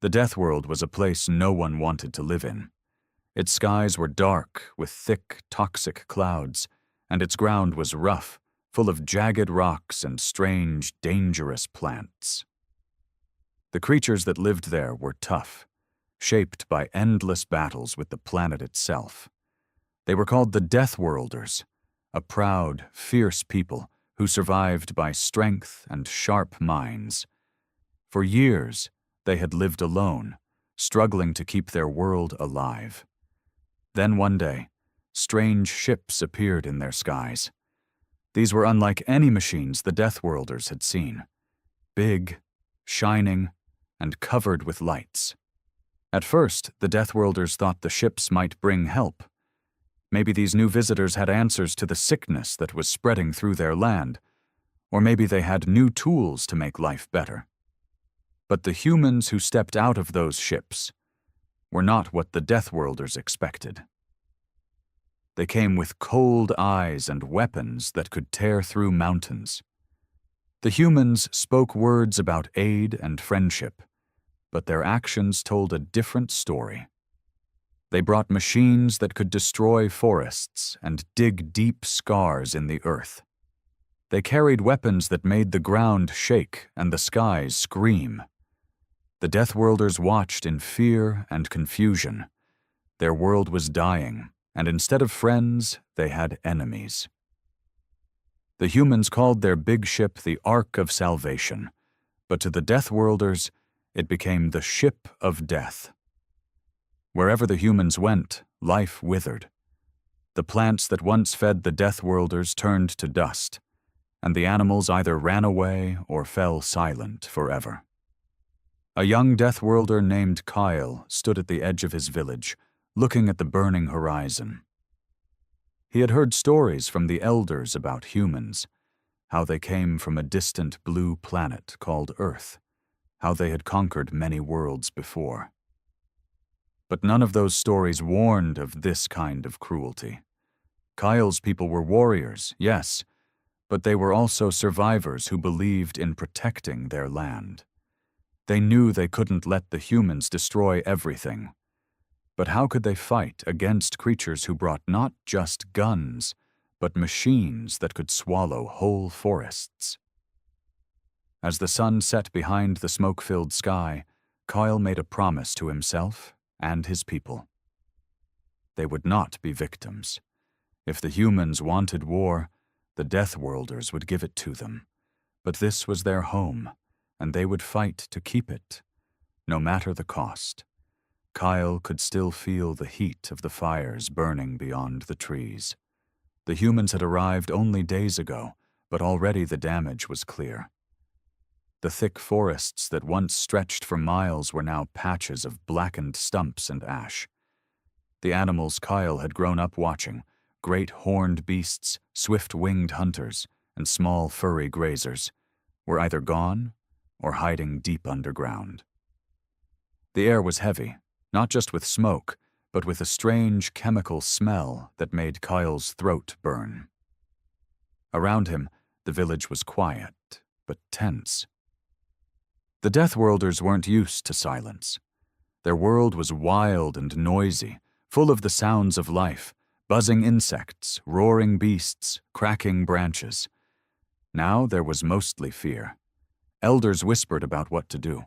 The Deathworld was a place no one wanted to live in. Its skies were dark, with thick, toxic clouds, and its ground was rough, full of jagged rocks and strange, dangerous plants. The creatures that lived there were tough, shaped by endless battles with the planet itself. They were called the Deathworlders, a proud, fierce people who survived by strength and sharp minds. For years, they had lived alone, struggling to keep their world alive. Then one day, strange ships appeared in their skies. These were unlike any machines the Deathworlders had seen. Big, shining, and covered with lights. At first, the Deathworlders thought the ships might bring help. Maybe these new visitors had answers to the sickness that was spreading through their land, or maybe they had new tools to make life better. But the humans who stepped out of those ships were not what the Deathworlders expected. They came with cold eyes and weapons that could tear through mountains. The humans spoke words about aid and friendship, but their actions told a different story. They brought machines that could destroy forests and dig deep scars in the earth. They carried weapons that made the ground shake and the skies scream. The Deathworlders watched in fear and confusion. Their world was dying, and instead of friends, they had enemies. The humans called their big ship the Ark of Salvation, but to the Deathworlders, it became the Ship of Death. Wherever the humans went, life withered. The plants that once fed the Deathworlders turned to dust, and the animals either ran away or fell silent forever. A young Deathworlder named Kyle stood at the edge of his village, looking at the burning horizon. He had heard stories from the elders about humans, how they came from a distant blue planet called Earth, how they had conquered many worlds before. But none of those stories warned of this kind of cruelty. Kyle's people were warriors, yes, but they were also survivors who believed in protecting their land. They knew they couldn't let the humans destroy everything. But how could they fight against creatures who brought not just guns, but machines that could swallow whole forests? As the sun set behind the smoke-filled sky, Kyle made a promise to himself and his people. They would not be victims. If the humans wanted war, the Deathworlders would give it to them. But this was their home, and they would fight to keep it, no matter the cost. Kyle could still feel the heat of the fires burning beyond the trees. The humans had arrived only days ago, but already the damage was clear. The thick forests that once stretched for miles were now patches of blackened stumps and ash. The animals Kyle had grown up watching, great horned beasts, swift-winged hunters, and small furry grazers, were either gone or hiding deep underground. The air was heavy, not just with smoke, but with a strange chemical smell that made Kyle's throat burn. Around him, the village was quiet, but tense. The Deathworlders weren't used to silence. Their world was wild and noisy, full of the sounds of life, buzzing insects, roaring beasts, cracking branches. Now there was mostly fear. Elders whispered about what to do.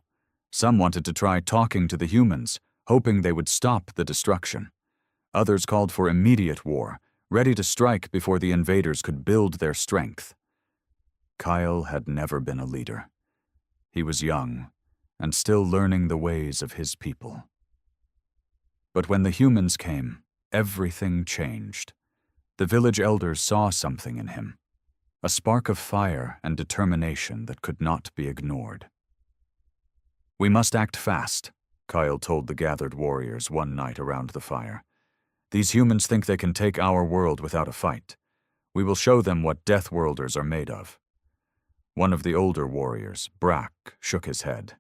Some wanted to try talking to the humans, hoping they would stop the destruction. Others called for immediate war, ready to strike before the invaders could build their strength. Kyle had never been a leader. He was young, and still learning the ways of his people. But when the humans came, everything changed. The village elders saw something in him, a spark of fire and determination that could not be ignored. "We must act fast," Kyle told the gathered warriors one night around the fire. "These humans think they can take our world without a fight. We will show them what Deathworlders are made of." One of the older warriors, Brack, shook his head.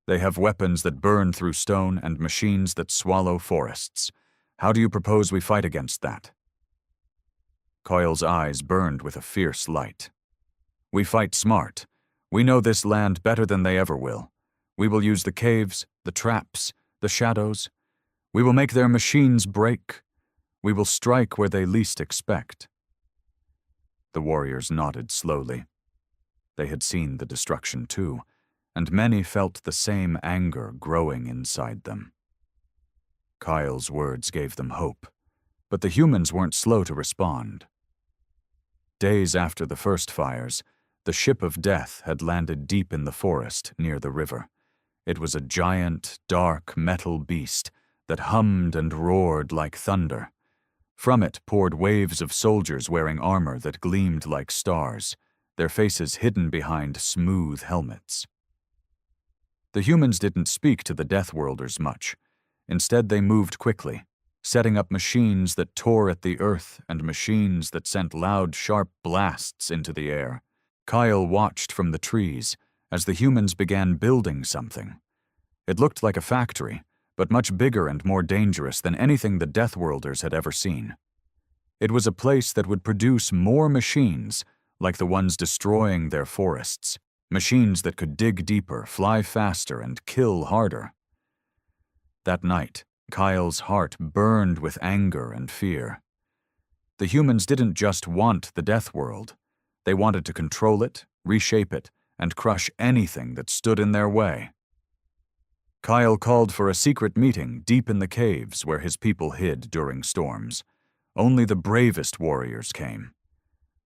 "They have weapons that burn through stone and machines that swallow forests. How do you propose we fight against that?" Kyle's eyes burned with a fierce light. "We fight smart. We know this land better than they ever will. We will use the caves, the traps, the shadows. We will make their machines break. We will strike where they least expect." The warriors nodded slowly. They had seen the destruction too, and many felt the same anger growing inside them. Kyle's words gave them hope, but the humans weren't slow to respond. Days after the first fires, the ship of death had landed deep in the forest near the river. It was a giant, dark metal beast that hummed and roared like thunder. From it poured waves of soldiers wearing armor that gleamed like stars, their faces hidden behind smooth helmets. The humans didn't speak to the Deathworlders much. Instead, they moved quickly, setting up machines that tore at the earth and machines that sent loud, sharp blasts into the air. Kyle watched from the trees as the humans began building something. It looked like a factory, but much bigger and more dangerous than anything the Deathworlders had ever seen. It was a place that would produce more machines, like the ones destroying their forests, machines that could dig deeper, fly faster, and kill harder. That night, Kyle's heart burned with anger and fear. The humans didn't just want the Deathworld. They wanted to control it, reshape it, and crush anything that stood in their way. Kyle called for a secret meeting deep in the caves where his people hid during storms. Only the bravest warriors came.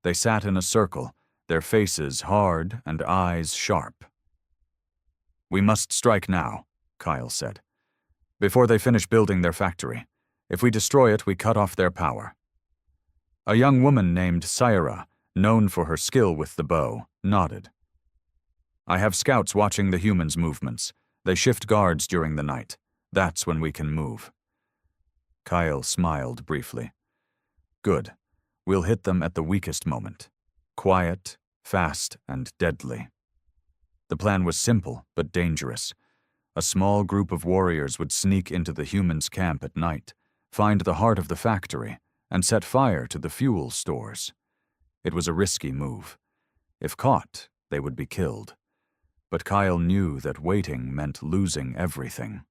They sat in a circle, their faces hard and eyes sharp. "We must strike now," Kyle said, "before they finish building their factory. If we destroy it, we cut off their power." A young woman named Syra, known for her skill with the bow, nodded. "I have scouts watching the humans' movements. They shift guards during the night. That's when we can move." Kyle smiled briefly. "Good. We'll hit them at the weakest moment. Quiet, fast, and deadly." The plan was simple but dangerous. A small group of warriors would sneak into the humans' camp at night, find the heart of the factory, and set fire to the fuel stores. It was a risky move. If caught, they would be killed. But Kyle knew that waiting meant losing everything.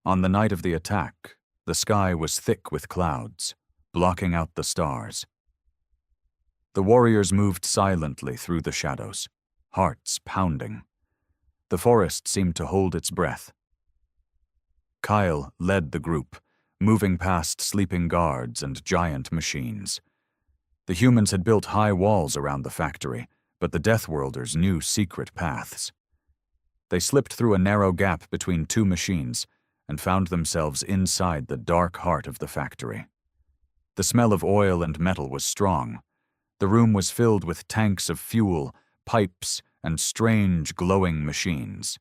On the night of the attack, the sky was thick with clouds, blocking out the stars. The warriors moved silently through the shadows, hearts pounding. The forest seemed to hold its breath. Kyle led the group, moving past sleeping guards and giant machines. The humans had built high walls around the factory, but the Deathworlders knew secret paths. They slipped through a narrow gap between two machines and found themselves inside the dark heart of the factory. The smell of oil and metal was strong. The room was filled with tanks of fuel, pipes, and strange glowing machines.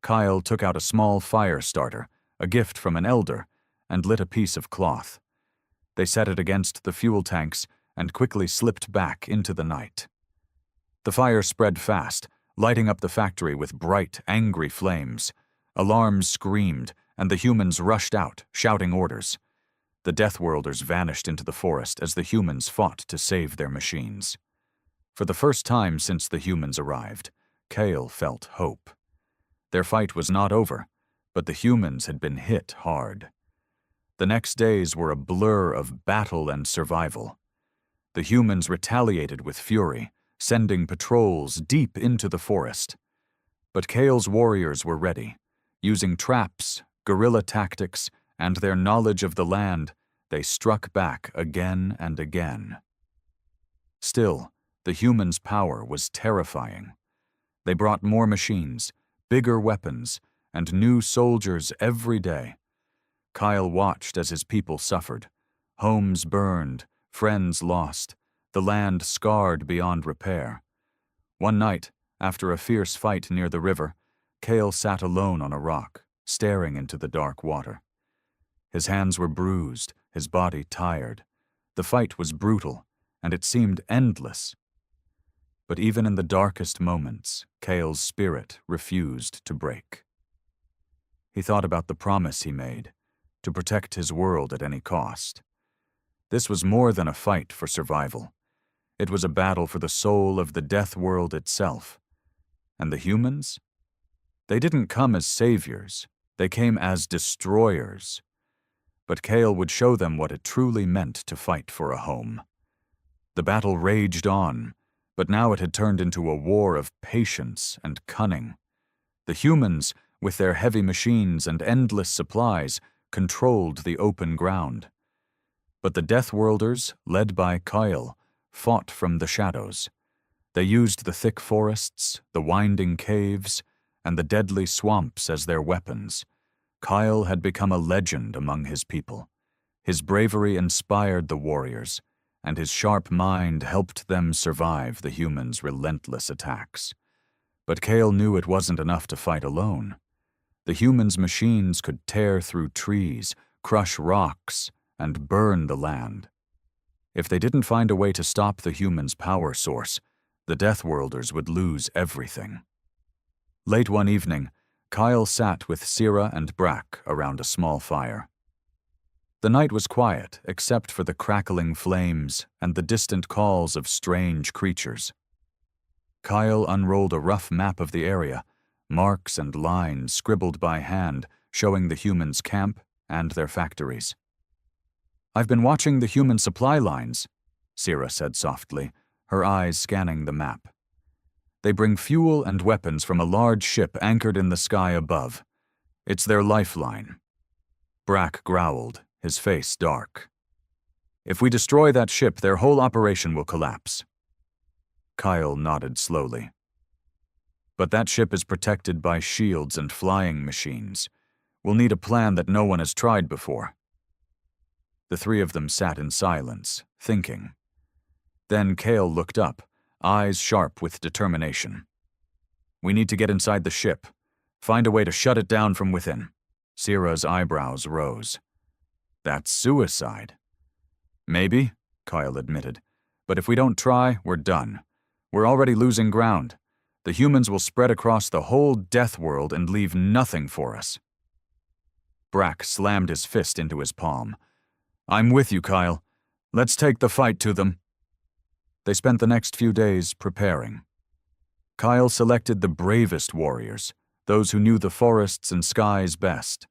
Kyle took out a small fire starter, a gift from an elder, and lit a piece of cloth. They set it against the fuel tanks and quickly slipped back into the night. The fire spread fast, lighting up the factory with bright, angry flames. Alarms screamed, and the humans rushed out, shouting orders. The Deathworlders vanished into the forest as the humans fought to save their machines. For the first time since the humans arrived, Kale felt hope. Their fight was not over, but the humans had been hit hard. The next days were a blur of battle and survival. The humans retaliated with fury, sending patrols deep into the forest. But Kale's warriors were ready. Using traps, guerrilla tactics, and their knowledge of the land, they struck back again and again. Still, the humans' power was terrifying. They brought more machines, bigger weapons, and new soldiers every day. Kyle watched as his people suffered. Homes burned, friends lost, the land scarred beyond repair. One night, after a fierce fight near the river, Kale sat alone on a rock, staring into the dark water. His hands were bruised, his body tired. The fight was brutal, and it seemed endless. But even in the darkest moments, Kale's spirit refused to break. He thought about the promise he made, to protect his world at any cost. This was more than a fight for survival. It was a battle for the soul of the Deathworld itself. And the humans? They didn't come as saviors, they came as destroyers. But Kale would show them what it truly meant to fight for a home. The battle raged on, but now it had turned into a war of patience and cunning. The humans, with their heavy machines and endless supplies, controlled the open ground. But the Deathworlders, led by Kyle, fought from the shadows. They used the thick forests, the winding caves, and the deadly swamps as their weapons. Kyle had become a legend among his people. His bravery inspired the warriors, and his sharp mind helped them survive the humans' relentless attacks. But Kale knew it wasn't enough to fight alone. The humans' machines could tear through trees, crush rocks, and burn the land. If they didn't find a way to stop the humans' power source, the Deathworlders would lose everything. Late one evening, Kyle sat with Sira and Brack around a small fire. The night was quiet except for the crackling flames and the distant calls of strange creatures. Kyle unrolled a rough map of the area, marks and lines scribbled by hand showing the humans' camp and their factories. "I've been watching the human supply lines," Sira said softly, her eyes scanning the map. "They bring fuel and weapons from a large ship anchored in the sky above. It's their lifeline." Brack growled, his face dark. "If we destroy that ship, their whole operation will collapse." Kyle nodded slowly. "But that ship is protected by shields and flying machines. We'll need a plan that no one has tried before." The three of them sat in silence, thinking. Then Kale looked up, eyes sharp with determination. "We need to get inside the ship. Find a way to shut it down from within." Sira's eyebrows rose. "That's suicide." "Maybe," Kyle admitted. "But if we don't try, we're done. We're already losing ground. The humans will spread across the whole death world and leave nothing for us." Brack slammed his fist into his palm. "I'm with you, Kyle. Let's take the fight to them." They spent the next few days preparing. Kyle selected the bravest warriors, those who knew the forests and skies best.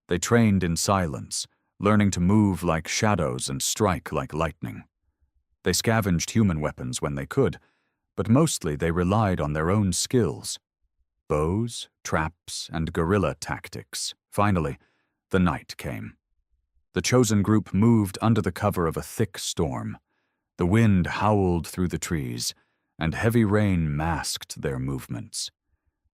They trained in silence, learning to move like shadows and strike like lightning. They scavenged human weapons when they could, but mostly they relied on their own skills. Bows, traps, and guerrilla tactics. Finally, the night came. The chosen group moved under the cover of a thick storm. The wind howled through the trees, and heavy rain masked their movements.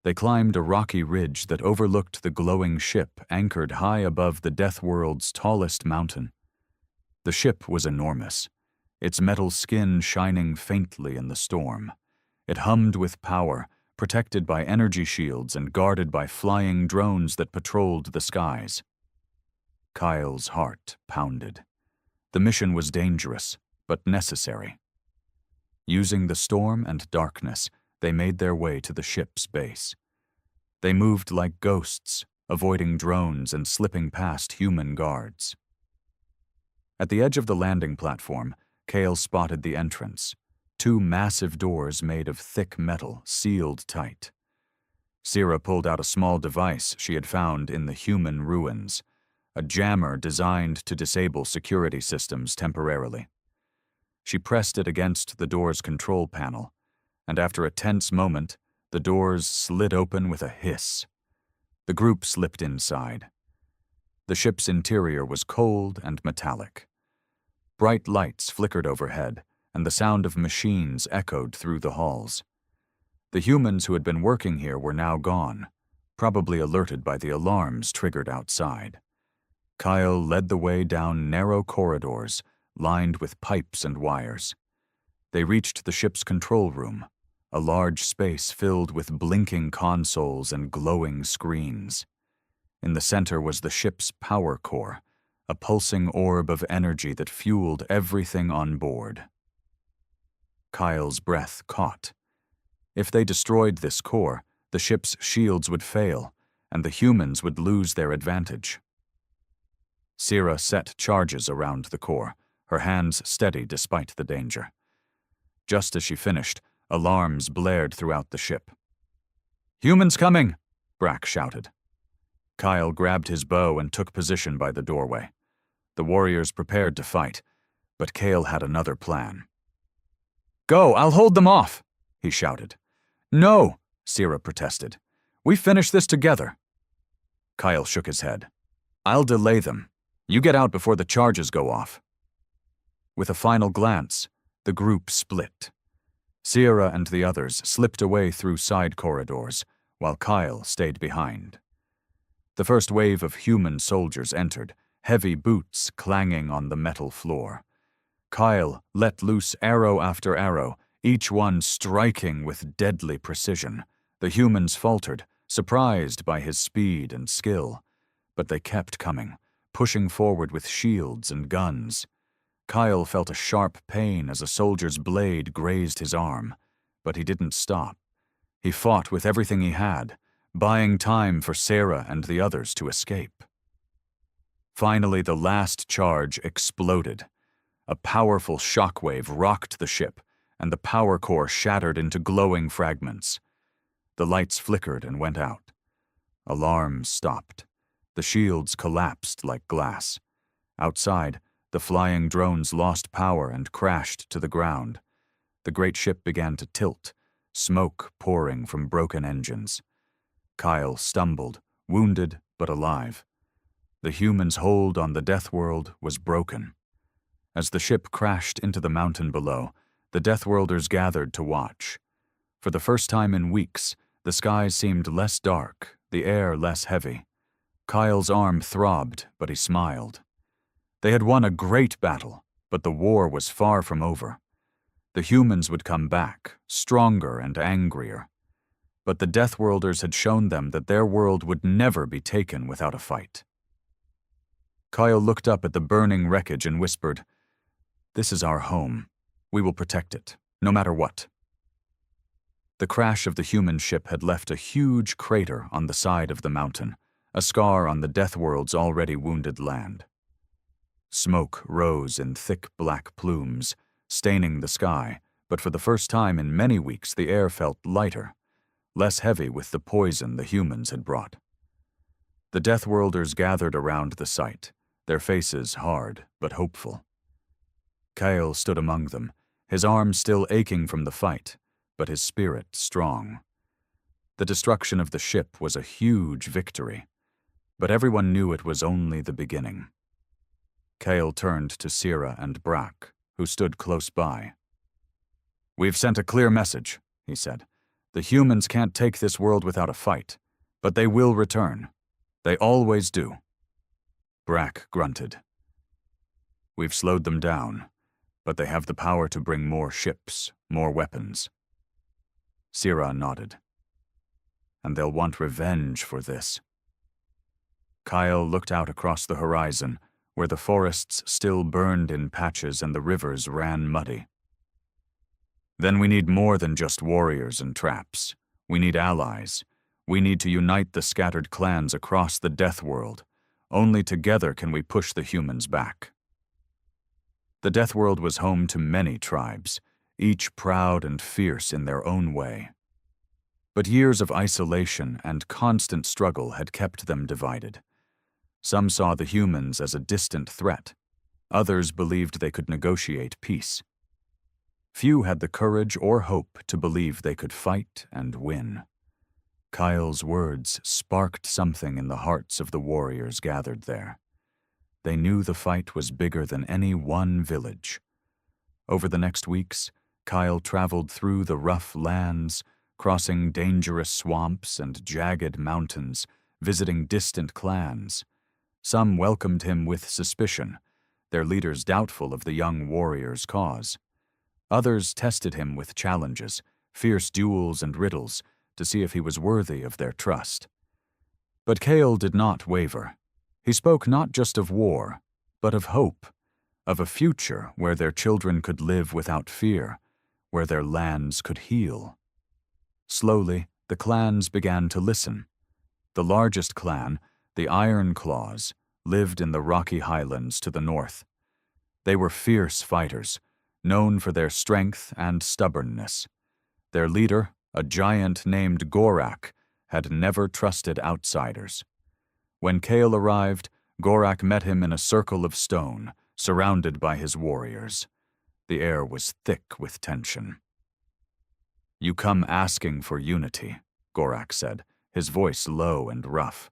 They climbed a rocky ridge that overlooked the glowing ship anchored high above the Death World's tallest mountain. The ship was enormous, its metal skin shining faintly in the storm. It hummed with power, protected by energy shields and guarded by flying drones that patrolled the skies. Kyle's heart pounded. The mission was dangerous, but necessary. Using the storm and darkness, they made their way to the ship's base. They moved like ghosts, avoiding drones and slipping past human guards. At the edge of the landing platform, Kale spotted the entrance. 2 massive doors made of thick metal, sealed tight. Sira pulled out a small device she had found in the human ruins, a jammer designed to disable security systems temporarily. She pressed it against the door's control panel, and after a tense moment, the doors slid open with a hiss. The group slipped inside. The ship's interior was cold and metallic. Bright lights flickered overhead, and the sound of machines echoed through the halls. The humans who had been working here were now gone, probably alerted by the alarms triggered outside. Kyle led the way down narrow corridors, lined with pipes and wires. They reached the ship's control room, a large space filled with blinking consoles and glowing screens. In the center was the ship's power core, a pulsing orb of energy that fueled everything on board. Kyle's breath caught. If they destroyed this core, the ship's shields would fail, and the humans would lose their advantage. Sira set charges around the core, her hands steady despite the danger. Just as she finished, alarms blared throughout the ship. "Humans coming!" Brack shouted. Kyle grabbed his bow and took position by the doorway. The warriors prepared to fight, but Kale had another plan. "Go, I'll hold them off," he shouted. "No," Sierra protested. "We finish this together." Kyle shook his head. "I'll delay them. You get out before the charges go off." With a final glance, the group split. Sierra and the others slipped away through side corridors, while Kyle stayed behind. The first wave of human soldiers entered, heavy boots clanging on the metal floor. Kyle let loose arrow after arrow, each one striking with deadly precision. The humans faltered, surprised by his speed and skill, but they kept coming, pushing forward with shields and guns. Kyle felt a sharp pain as a soldier's blade grazed his arm, but he didn't stop. He fought with everything he had, buying time for Sarah and the others to escape. Finally, the last charge exploded. A powerful shockwave rocked the ship, and the power core shattered into glowing fragments. The lights flickered and went out. Alarms stopped. The shields collapsed like glass. Outside, the flying drones lost power and crashed to the ground. The great ship began to tilt, smoke pouring from broken engines. Kyle stumbled, wounded but alive. The humans' hold on the Deathworld was broken. As the ship crashed into the mountain below, the Deathworlders gathered to watch. For the first time in weeks, the sky seemed less dark, the air less heavy. Kyle's arm throbbed, but he smiled. They had won a great battle, but the war was far from over. The humans would come back, stronger and angrier. But the Deathworlders had shown them that their world would never be taken without a fight. Kyle looked up at the burning wreckage and whispered, "This is our home. We will protect it, no matter what." The crash of the human ship had left a huge crater on the side of the mountain, a scar on the Deathworld's already wounded land. Smoke rose in thick black plumes, staining the sky, but for the first time in many weeks the air felt lighter, less heavy with the poison the humans had brought. The Deathworlders gathered around the site, their faces hard but hopeful. Kyle stood among them, his arms still aching from the fight, but his spirit strong. The destruction of the ship was a huge victory, but everyone knew it was only the beginning. Kyle turned to Sierra and Brack, who stood close by. "We've sent a clear message," he said. "The humans can't take this world without a fight, but they will return. They always do." Brack grunted. "We've slowed them down, but they have the power to bring more ships, more weapons." Sierra nodded. "And they'll want revenge for this." Kyle looked out across the horizon, where the forests still burned in patches and the rivers ran muddy. "Then we need more than just warriors and traps. We need allies. We need to unite the scattered clans across the Deathworld. Only together can we push the humans back." The Deathworld was home to many tribes, each proud and fierce in their own way. But years of isolation and constant struggle had kept them divided. Some saw the humans as a distant threat. Others believed they could negotiate peace. Few had the courage or hope to believe they could fight and win. Kyle's words sparked something in the hearts of the warriors gathered there. They knew the fight was bigger than any one village. Over the next weeks, Kyle traveled through the rough lands, crossing dangerous swamps and jagged mountains, visiting distant clans. Some welcomed him with suspicion, their leaders doubtful of the young warrior's cause. Others tested him with challenges, fierce duels and riddles, to see if he was worthy of their trust. But Kale did not waver. He spoke not just of war, but of hope, of a future where their children could live without fear, where their lands could heal. Slowly, the clans began to listen. The largest clan, the Iron Claws, lived in the rocky highlands to the north. They were fierce fighters, known for their strength and stubbornness. Their leader, a giant named Gorak, had never trusted outsiders. When Kale arrived, Gorak met him in a circle of stone, surrounded by his warriors. The air was thick with tension. "You come asking for unity," Gorak said, his voice low and rough.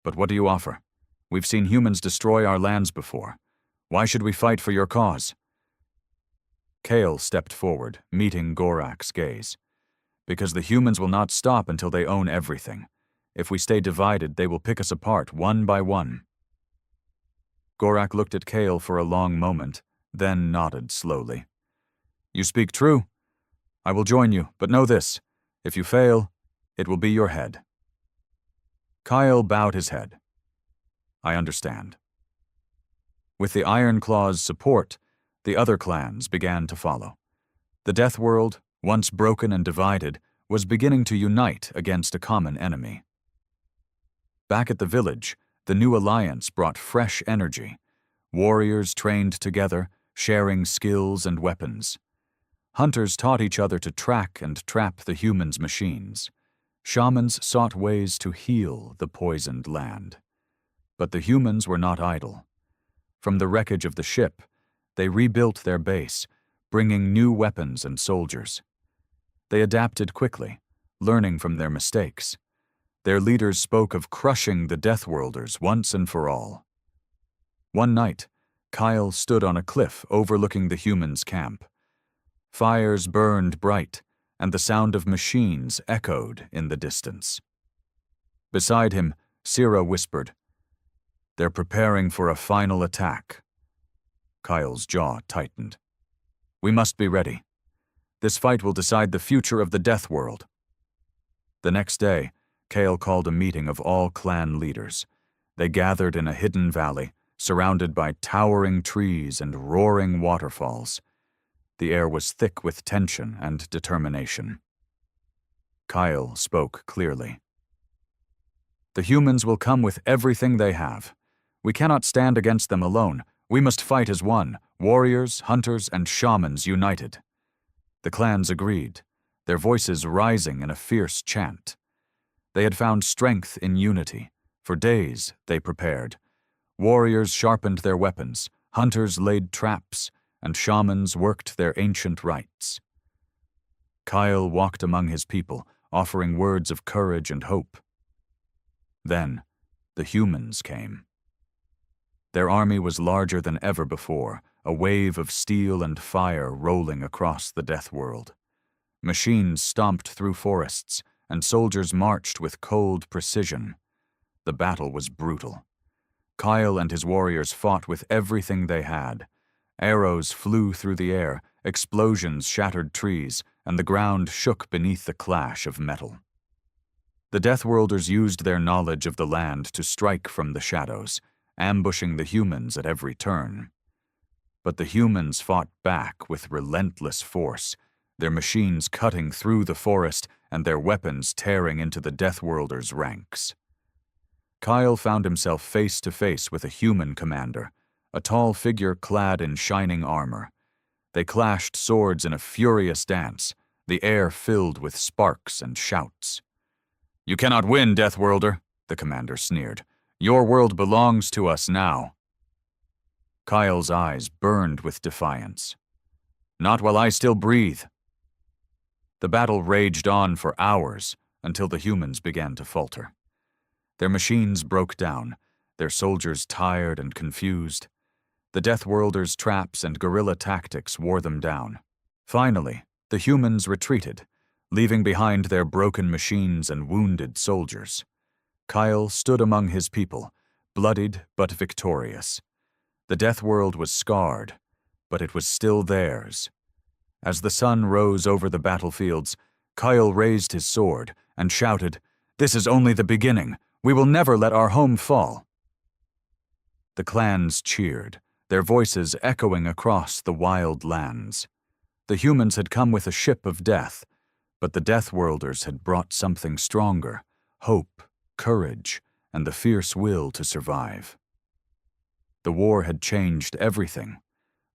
"But what do you offer? We've seen humans destroy our lands before. Why should we fight for your cause?" Kale stepped forward, meeting Gorak's gaze. "Because the humans will not stop until they own everything. If we stay divided, they will pick us apart one by one." Gorak looked at Kale for a long moment, then nodded slowly. "You speak true. I will join you, but know this. If you fail, it will be your head." Kyle bowed his head. "I understand." With the Iron Claw's support, the other clans began to follow. The Deathworld, once broken and divided, was beginning to unite against a common enemy. Back at the village, the new alliance brought fresh energy. Warriors trained together, sharing skills and weapons. Hunters taught each other to track and trap the humans' machines. Shamans sought ways to heal the poisoned land. But the humans were not idle. From the wreckage of the ship, they rebuilt their base, bringing new weapons and soldiers. They adapted quickly, learning from their mistakes. Their leaders spoke of crushing the Deathworlders once and for all. One night, Kyle stood on a cliff overlooking the humans' camp. Fires burned bright, and the sound of machines echoed in the distance. Beside him, Sira whispered, "They're preparing for a final attack." Kyle's jaw tightened. "We must be ready. This fight will decide the future of the Deathworld." The next day, Kale called a meeting of all clan leaders. They gathered in a hidden valley, surrounded by towering trees and roaring waterfalls. The air was thick with tension and determination. Kyle spoke clearly. "The humans will come with everything they have. We cannot stand against them alone. We must fight as one, warriors, hunters, and shamans united." The clans agreed, their voices rising in a fierce chant. They had found strength in unity. For days, they prepared. Warriors sharpened their weapons, hunters laid traps, and shamans worked their ancient rites. Kyle walked among his people, offering words of courage and hope. Then, the humans came. Their army was larger than ever before, a wave of steel and fire rolling across the Deathworld. Machines stomped through forests, and soldiers marched with cold precision. The battle was brutal. Kyle and his warriors fought with everything they had. Arrows flew through the air, explosions shattered trees, and the ground shook beneath the clash of metal. The Deathworlders used their knowledge of the land to strike from the shadows, ambushing the humans at every turn. But the humans fought back with relentless force, their machines cutting through the forest and their weapons tearing into the Deathworlders' ranks. Kyle found himself face to face with a human commander, a tall figure clad in shining armor. They clashed swords in a furious dance, the air filled with sparks and shouts. "You cannot win, Deathworlder," the commander sneered. "Your world belongs to us now." Kyle's eyes burned with defiance. "Not while I still breathe." The battle raged on for hours until the humans began to falter. Their machines broke down, their soldiers tired and confused. The Deathworlders' traps and guerrilla tactics wore them down. Finally, the humans retreated, leaving behind their broken machines and wounded soldiers. Kyle stood among his people, bloodied but victorious. The Deathworld was scarred, but it was still theirs. As the sun rose over the battlefields, Kyle raised his sword and shouted, "This is only the beginning. We will never let our home fall." The clans cheered, their voices echoing across the wild lands. The humans had come with a ship of death, but the Deathworlders had brought something stronger, hope, courage, and the fierce will to survive. The war had changed everything.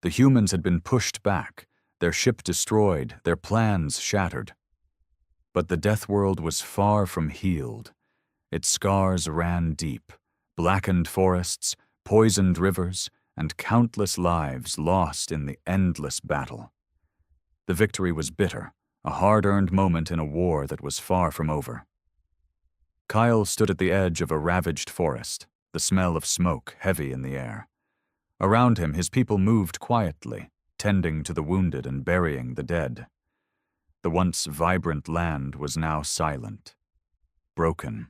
The humans had been pushed back, their ship destroyed, their plans shattered. But the Deathworld was far from healed. Its scars ran deep, blackened forests, poisoned rivers, and countless lives lost in the endless battle. The victory was bitter, a hard-earned moment in a war that was far from over. Kyle stood at the edge of a ravaged forest, the smell of smoke heavy in the air. Around him, his people moved quietly, tending to the wounded and burying the dead. The once vibrant land was now silent, broken.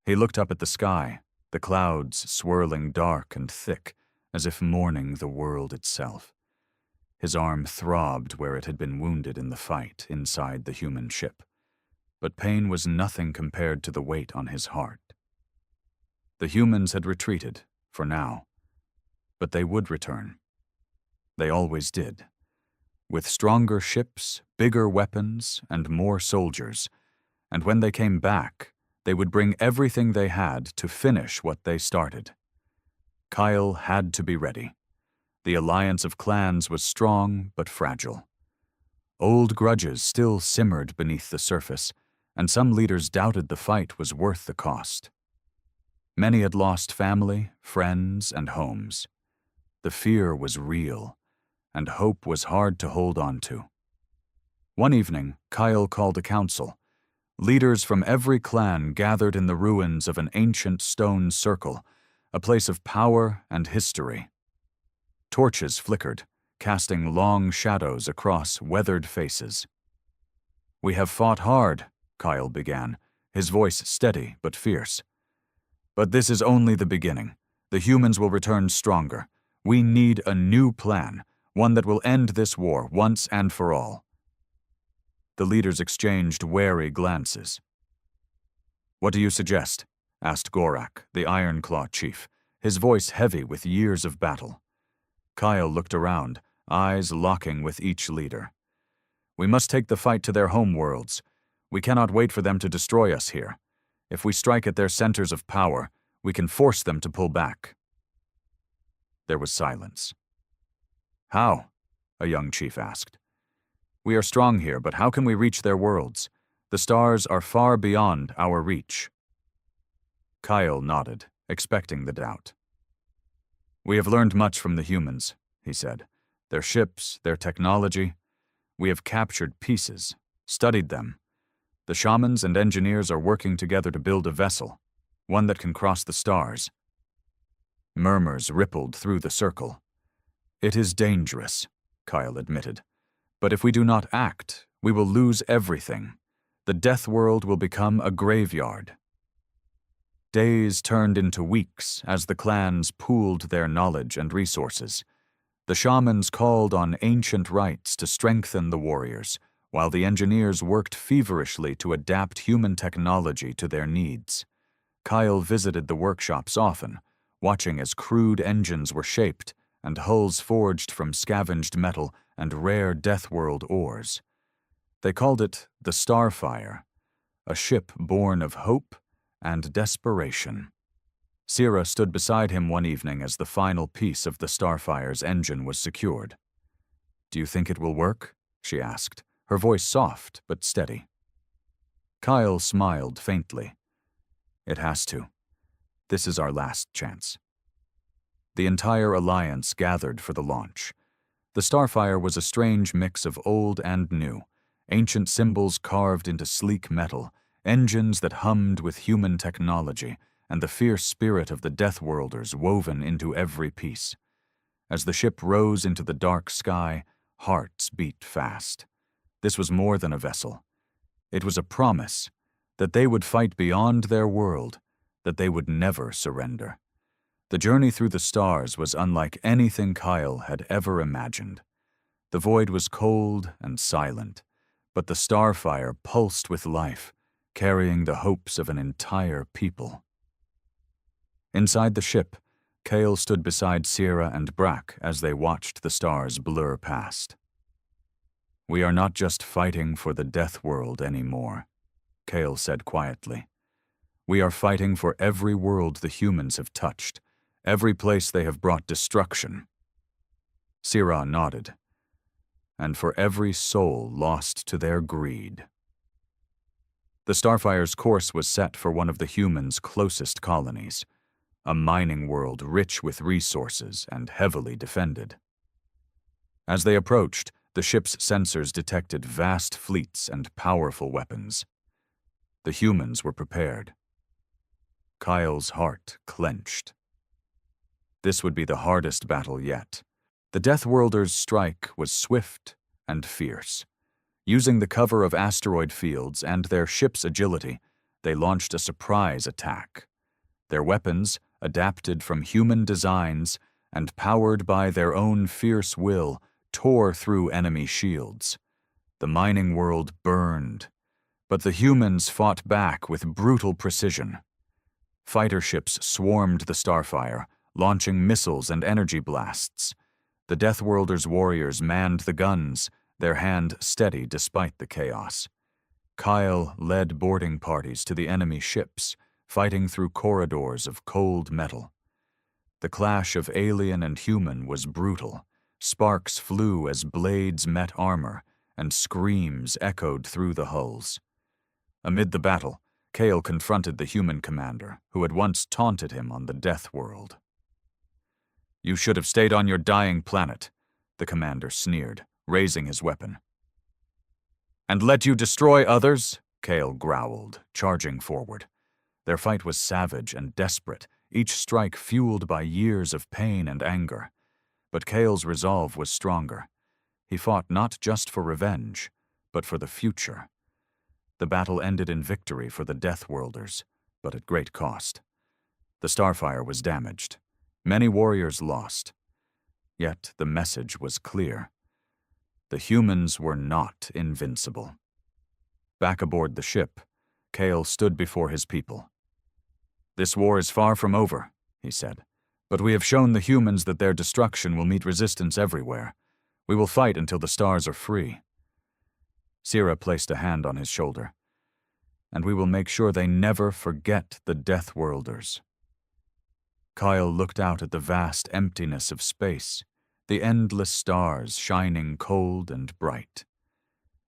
He looked up at the sky, the clouds swirling dark and thick, as if mourning the world itself. His arm throbbed where it had been wounded in the fight inside the human ship, but pain was nothing compared to the weight on his heart. The humans had retreated, for now, but they would return. They always did. With stronger ships, bigger weapons, and more soldiers, and when they came back, they would bring everything they had to finish what they started. Kyle had to be ready. The alliance of clans was strong but fragile. Old grudges still simmered beneath the surface, and some leaders doubted the fight was worth the cost. Many had lost family, friends, and homes. The fear was real, and hope was hard to hold on to. One evening, Kyle called a council. Leaders from every clan gathered in the ruins of an ancient stone circle, a place of power and history. Torches flickered, casting long shadows across weathered faces. "We have fought hard," Kyle began, his voice steady but fierce. "But this is only the beginning. The humans will return stronger. We need a new plan, one that will end this war once and for all." The leaders exchanged wary glances. "What do you suggest?" asked Gorak, the Ironclaw chief, his voice heavy with years of battle. Kyle looked around, eyes locking with each leader. "We must take the fight to their home worlds. We cannot wait for them to destroy us here. If we strike at their centers of power, we can force them to pull back." There was silence. "How?" a young chief asked. "We are strong here, but how can we reach their worlds? The stars are far beyond our reach." Kyle nodded, expecting the doubt. "We have learned much from the humans," he said. "Their ships, their technology. We have captured pieces, studied them. The shamans and engineers are working together to build a vessel, one that can cross the stars." Murmurs rippled through the circle. "It is dangerous," Kyle admitted. "But if we do not act, we will lose everything. The Deathworld will become a graveyard." Days turned into weeks as the clans pooled their knowledge and resources. The shamans called on ancient rites to strengthen the warriors, while the engineers worked feverishly to adapt human technology to their needs. Kyle visited the workshops often, watching as crude engines were shaped and hulls forged from scavenged metal and rare Deathworld ores. They called it the Starfire, a ship born of hope and desperation. Sierra stood beside him one evening as the final piece of the Starfire's engine was secured. "Do you think it will work?" she asked, her voice soft but steady. Kyle smiled faintly. "It has to. This is our last chance." The entire alliance gathered for the launch. The Starfire was a strange mix of old and new, ancient symbols carved into sleek metal, engines that hummed with human technology, and the fierce spirit of the Deathworlders woven into every piece. As the ship rose into the dark sky, hearts beat fast. This was more than a vessel. It was a promise that they would fight beyond their world, that they would never surrender. The journey through the stars was unlike anything Kyle had ever imagined. The void was cold and silent, but the Starfire pulsed with life, carrying the hopes of an entire people. Inside the ship, Kale stood beside Sierra and Brack as they watched the stars blur past. "We are not just fighting for the Deathworld anymore," Kale said quietly. "We are fighting for every world the humans have touched, every place they have brought destruction." Sierra nodded. "And for every soul lost to their greed." The Starfire's course was set for one of the humans' closest colonies, a mining world rich with resources and heavily defended. As they approached, the ship's sensors detected vast fleets and powerful weapons. The humans were prepared. Kyle's heart clenched. This would be the hardest battle yet. The Deathworlders' strike was swift and fierce. Using the cover of asteroid fields and their ship's agility, they launched a surprise attack. Their weapons, adapted from human designs and powered by their own fierce will, tore through enemy shields. The mining world burned, but the humans fought back with brutal precision. Fighter ships swarmed the Starfire, launching missiles and energy blasts. The Deathworlders' warriors manned the guns, their hand steady despite the chaos. Kyle led boarding parties to the enemy ships, fighting through corridors of cold metal. The clash of alien and human was brutal. Sparks flew as blades met armor, and screams echoed through the hulls. Amid the battle, Kale confronted the human commander, who had once taunted him on the Death World. "You should have stayed on your dying planet," the commander sneered, raising his weapon. "And let you destroy others?" Kale growled, charging forward. Their fight was savage and desperate, each strike fueled by years of pain and anger. But Kale's resolve was stronger. He fought not just for revenge, but for the future. The battle ended in victory for the Deathworlders, but at great cost. The Starfire was damaged. Many warriors lost. Yet the message was clear. The humans were not invincible. Back aboard the ship, Kale stood before his people. "This war is far from over," he said. "But we have shown the humans that their destruction will meet resistance everywhere. We will fight until the stars are free." Sierra placed a hand on his shoulder. "And we will make sure they never forget the Deathworlders." Kyle looked out at the vast emptiness of space, the endless stars shining cold and bright.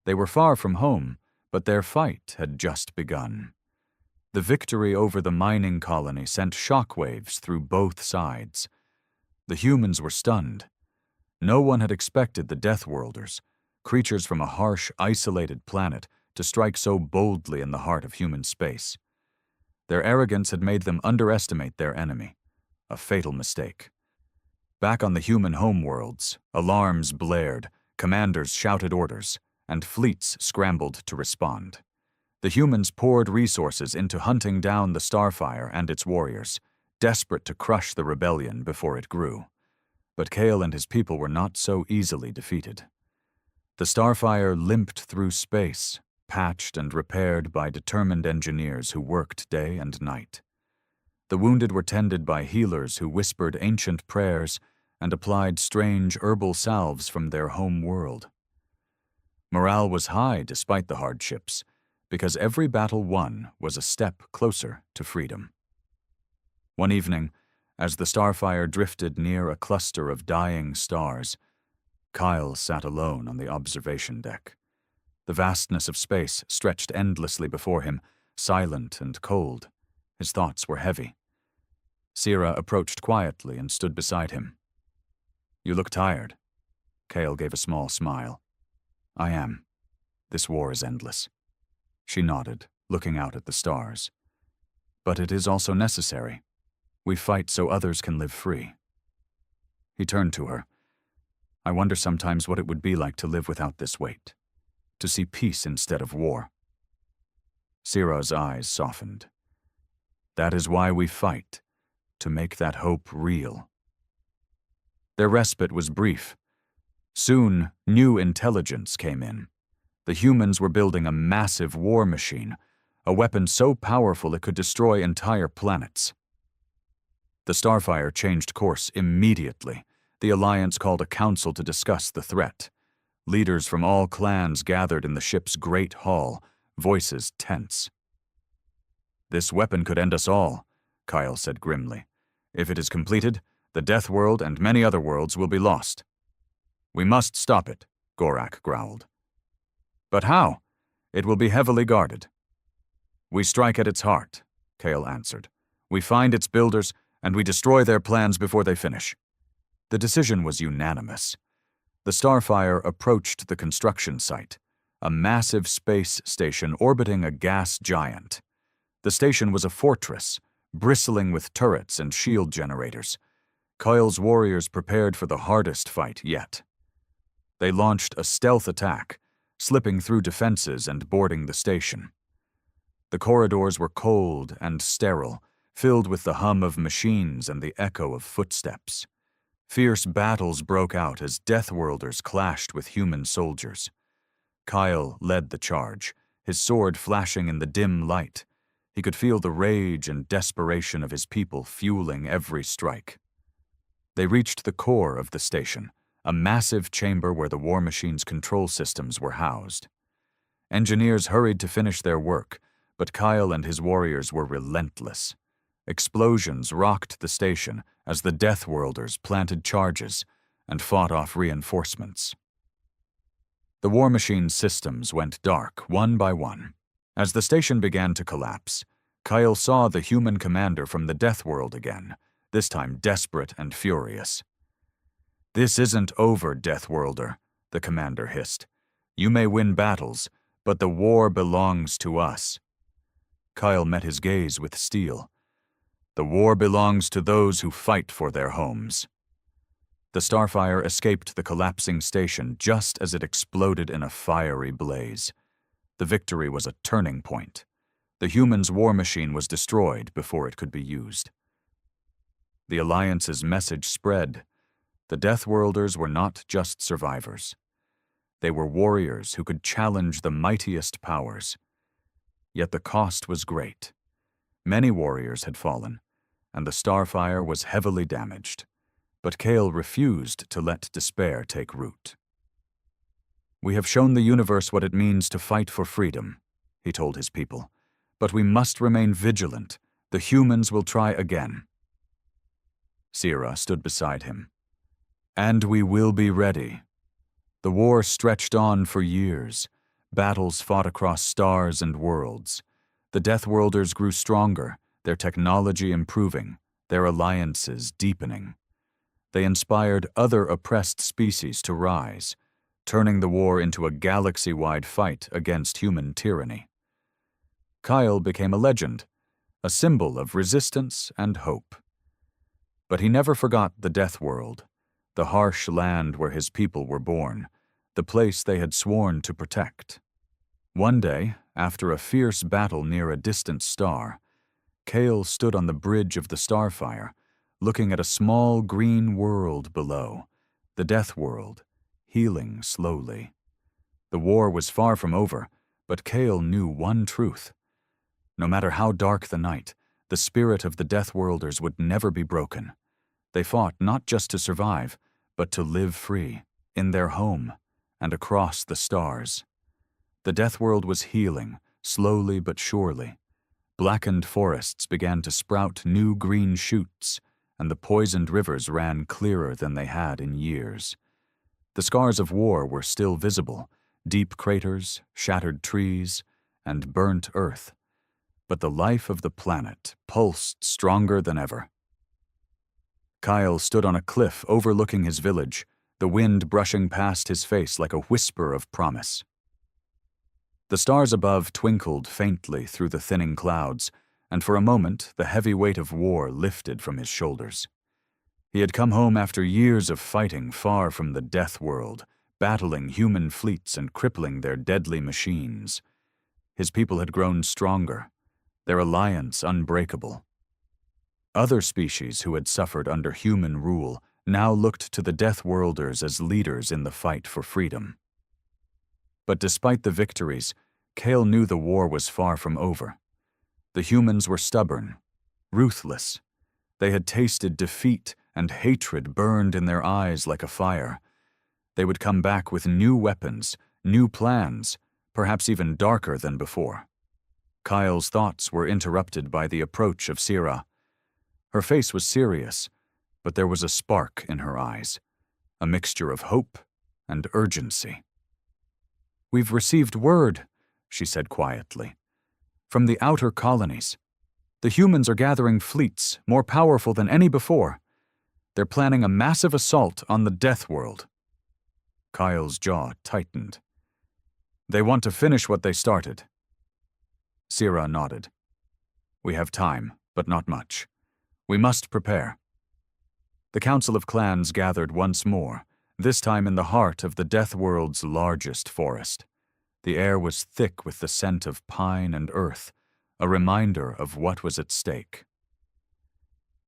They were far from home, but their fight had just begun. The victory over the mining colony sent shockwaves through both sides. The humans were stunned. No one had expected the Deathworlders, creatures from a harsh, isolated planet, to strike so boldly in the heart of human space. Their arrogance had made them underestimate their enemy, a fatal mistake. Back on the human homeworlds, alarms blared, commanders shouted orders, and fleets scrambled to respond. The humans poured resources into hunting down the Starfire and its warriors, desperate to crush the rebellion before it grew. But Kale and his people were not so easily defeated. The Starfire limped through space, patched and repaired by determined engineers who worked day and night. The wounded were tended by healers who whispered ancient prayers and applied strange herbal salves from their home world. Morale was high despite the hardships, because every battle won was a step closer to freedom. One evening, as the Starfire drifted near a cluster of dying stars, Kyle sat alone on the observation deck. The vastness of space stretched endlessly before him, silent and cold. His thoughts were heavy. Sierra approached quietly and stood beside him. "You look tired." Kale gave a small smile. "I am. This war is endless." She nodded, looking out at the stars. "But it is also necessary. We fight so others can live free." He turned to her. "I wonder sometimes what it would be like to live without this weight, to see peace instead of war." Sierra's eyes softened. "That is why we fight, to make that hope real." Their respite was brief. Soon, new intelligence came in. The humans were building a massive war machine, a weapon so powerful it could destroy entire planets. The Starfire changed course immediately. The Alliance called a council to discuss the threat. Leaders from all clans gathered in the ship's great hall, voices tense. "This weapon could end us all," Kyle said grimly. "If it is completed, the Death World and many other worlds will be lost." "We must stop it," Gorak growled. "But how? It will be heavily guarded." "We strike at its heart," Kale answered. "We find its builders, and we destroy their plans before they finish." The decision was unanimous. The Starfire approached the construction site, a massive space station orbiting a gas giant. The station was a fortress, bristling with turrets and shield generators. Kyle's warriors prepared for the hardest fight yet. They launched a stealth attack, slipping through defenses and boarding the station. The corridors were cold and sterile, filled with the hum of machines and the echo of footsteps. Fierce battles broke out as Deathworlders clashed with human soldiers. Kyle led the charge, his sword flashing in the dim light. He could feel the rage and desperation of his people fueling every strike. They reached the core of the station, a massive chamber where the war machine's control systems were housed. Engineers hurried to finish their work, but Kyle and his warriors were relentless. Explosions rocked the station as the Deathworlders planted charges and fought off reinforcements. The war machine's systems went dark one by one. As the station began to collapse, Kyle saw the human commander from the Deathworld again, this time desperate and furious. "This isn't over, Deathworlder," the commander hissed. "You may win battles, but the war belongs to us." Kyle met his gaze with steel. "The war belongs to those who fight for their homes." The Starfire escaped the collapsing station just as it exploded in a fiery blaze. The victory was a turning point. The humans' war machine was destroyed before it could be used. The Alliance's message spread. The Deathworlders were not just survivors. They were warriors who could challenge the mightiest powers. Yet the cost was great. Many warriors had fallen, and the Starfire was heavily damaged. But Kale refused to let despair take root. "We have shown the universe what it means to fight for freedom," he told his people. "But we must remain vigilant. The humans will try again." Sierra stood beside him. "And we will be ready." The war stretched on for years. Battles fought across stars and worlds. The Deathworlders grew stronger, their technology improving, their alliances deepening. They inspired other oppressed species to rise, turning the war into a galaxy-wide fight against human tyranny. Kyle became a legend, a symbol of resistance and hope. But he never forgot the Deathworld, the harsh land where his people were born, the place they had sworn to protect. One day, after a fierce battle near a distant star, Kale stood on the bridge of the Starfire, looking at a small green world below, the Deathworld, healing slowly. The war was far from over, but Kale knew one truth. No matter how dark the night, the spirit of the Deathworlders would never be broken. They fought not just to survive, but to live free, in their home, and across the stars. The Deathworld was healing, slowly but surely. Blackened forests began to sprout new green shoots, and the poisoned rivers ran clearer than they had in years. The scars of war were still visible, deep craters, shattered trees, and burnt earth. But the life of the planet pulsed stronger than ever. Kyle stood on a cliff overlooking his village, the wind brushing past his face like a whisper of promise. The stars above twinkled faintly through the thinning clouds, and for a moment the heavy weight of war lifted from his shoulders. He had come home after years of fighting far from the Deathworld, battling human fleets and crippling their deadly machines. His people had grown stronger, their alliance unbreakable. Other species who had suffered under human rule now looked to the Deathworlders as leaders in the fight for freedom. But despite the victories, Kale knew the war was far from over. The humans were stubborn, ruthless. They had tasted defeat, and hatred burned in their eyes like a fire. They would come back with new weapons, new plans, perhaps even darker than before. Kyle's thoughts were interrupted by the approach of Sierra. Her face was serious, but there was a spark in her eyes, a mixture of hope and urgency. "We've received word," she said quietly. From the outer colonies. The humans are gathering fleets more powerful than any before. They're planning a massive assault on the Deathworld. Kyle's jaw tightened. They want to finish what they started. Sira nodded. We have time, but not much. We must prepare. The Council of Clans gathered once more, this time in the heart of the Deathworld's largest forest. The air was thick with the scent of pine and earth, a reminder of what was at stake.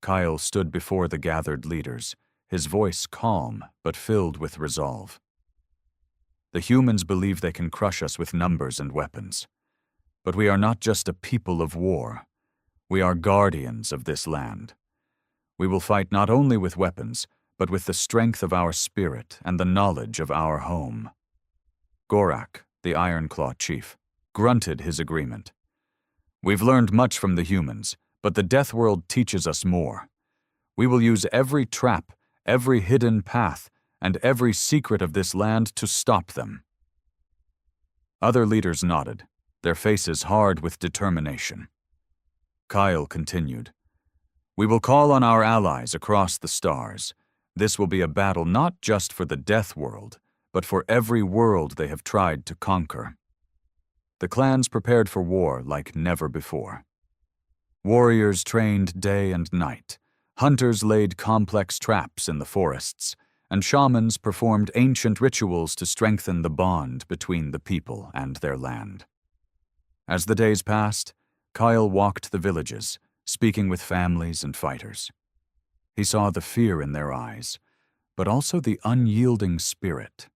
Kyle stood before the gathered leaders, his voice calm but filled with resolve. The humans believe they can crush us with numbers and weapons. But we are not just a people of war. We are guardians of this land. We will fight not only with weapons, but with the strength of our spirit and the knowledge of our home. Gorak, the Ironclaw chief, grunted his agreement. We've learned much from the humans, but the Deathworld teaches us more. We will use every trap, every hidden path, and every secret of this land to stop them. Other leaders nodded, their faces hard with determination. Kyle continued. We will call on our allies across the stars. This will be a battle not just for the Deathworld, but for every world they have tried to conquer. The clans prepared for war like never before. Warriors trained day and night. Hunters laid complex traps in the forests, and shamans performed ancient rituals to strengthen the bond between the people and their land. As the days passed, Kyle walked the villages, speaking with families and fighters. He saw the fear in their eyes, but also the unyielding spirit.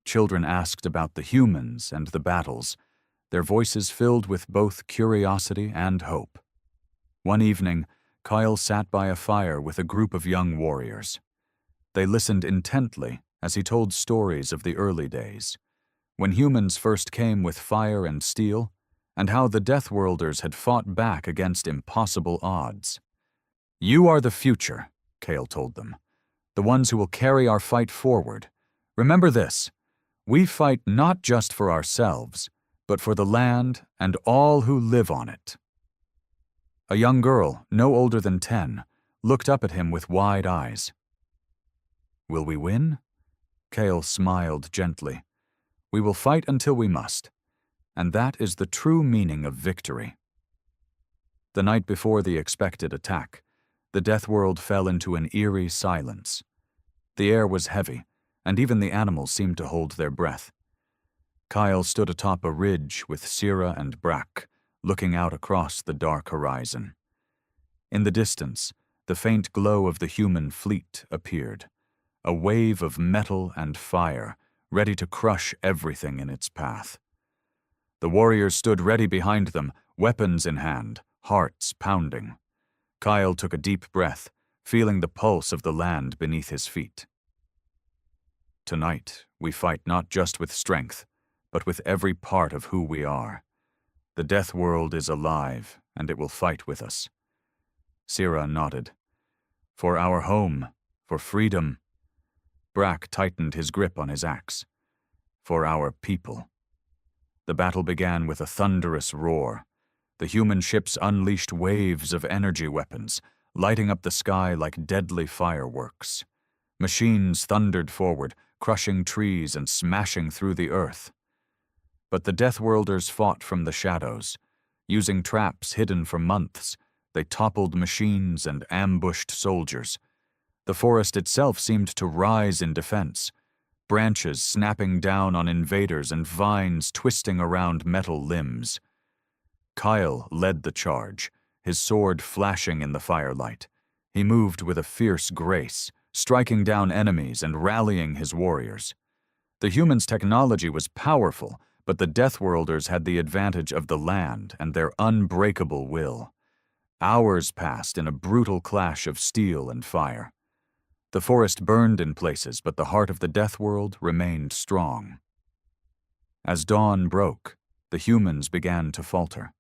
Children asked about the humans and the battles, their voices filled with both curiosity and hope. One evening, Kyle sat by a fire with a group of young warriors. They listened intently as he told stories of the early days, when humans first came with fire and steel, and how the Deathworlders had fought back against impossible odds. You are the future, Kale told them, the ones who will carry our fight forward. Remember this, we fight not just for ourselves, but for the land and all who live on it. A young girl, no older than 10, looked up at him with wide eyes. Will we win? Kale smiled gently. We will fight until we must, and that is the true meaning of victory. The night before the expected attack, the Deathworld fell into an eerie silence. The air was heavy, and even the animals seemed to hold their breath. Kyle stood atop a ridge with Sira and Brack, looking out across the dark horizon. In the distance, the faint glow of the human fleet appeared, a wave of metal and fire, ready to crush everything in its path. The warriors stood ready behind them, weapons in hand, hearts pounding. Kyle took a deep breath, feeling the pulse of the land beneath his feet. Tonight, we fight not just with strength, but with every part of who we are. The Deathworld is alive, and it will fight with us. Sira nodded. For our home, for freedom. Brack tightened his grip on his axe. For our people. The battle began with a thunderous roar. The human ships unleashed waves of energy weapons, lighting up the sky like deadly fireworks. Machines thundered forward, crushing trees and smashing through the earth. But the Deathworlders fought from the shadows. Using traps hidden for months, they toppled machines and ambushed soldiers. The forest itself seemed to rise in defense, branches snapping down on invaders and vines twisting around metal limbs. Kyle led the charge, his sword flashing in the firelight. He moved with a fierce grace, striking down enemies and rallying his warriors. The humans' technology was powerful, but the Deathworlders had the advantage of the land and their unbreakable will. Hours passed in a brutal clash of steel and fire. The forest burned in places, but the heart of the Deathworld remained strong. As dawn broke, the humans began to falter.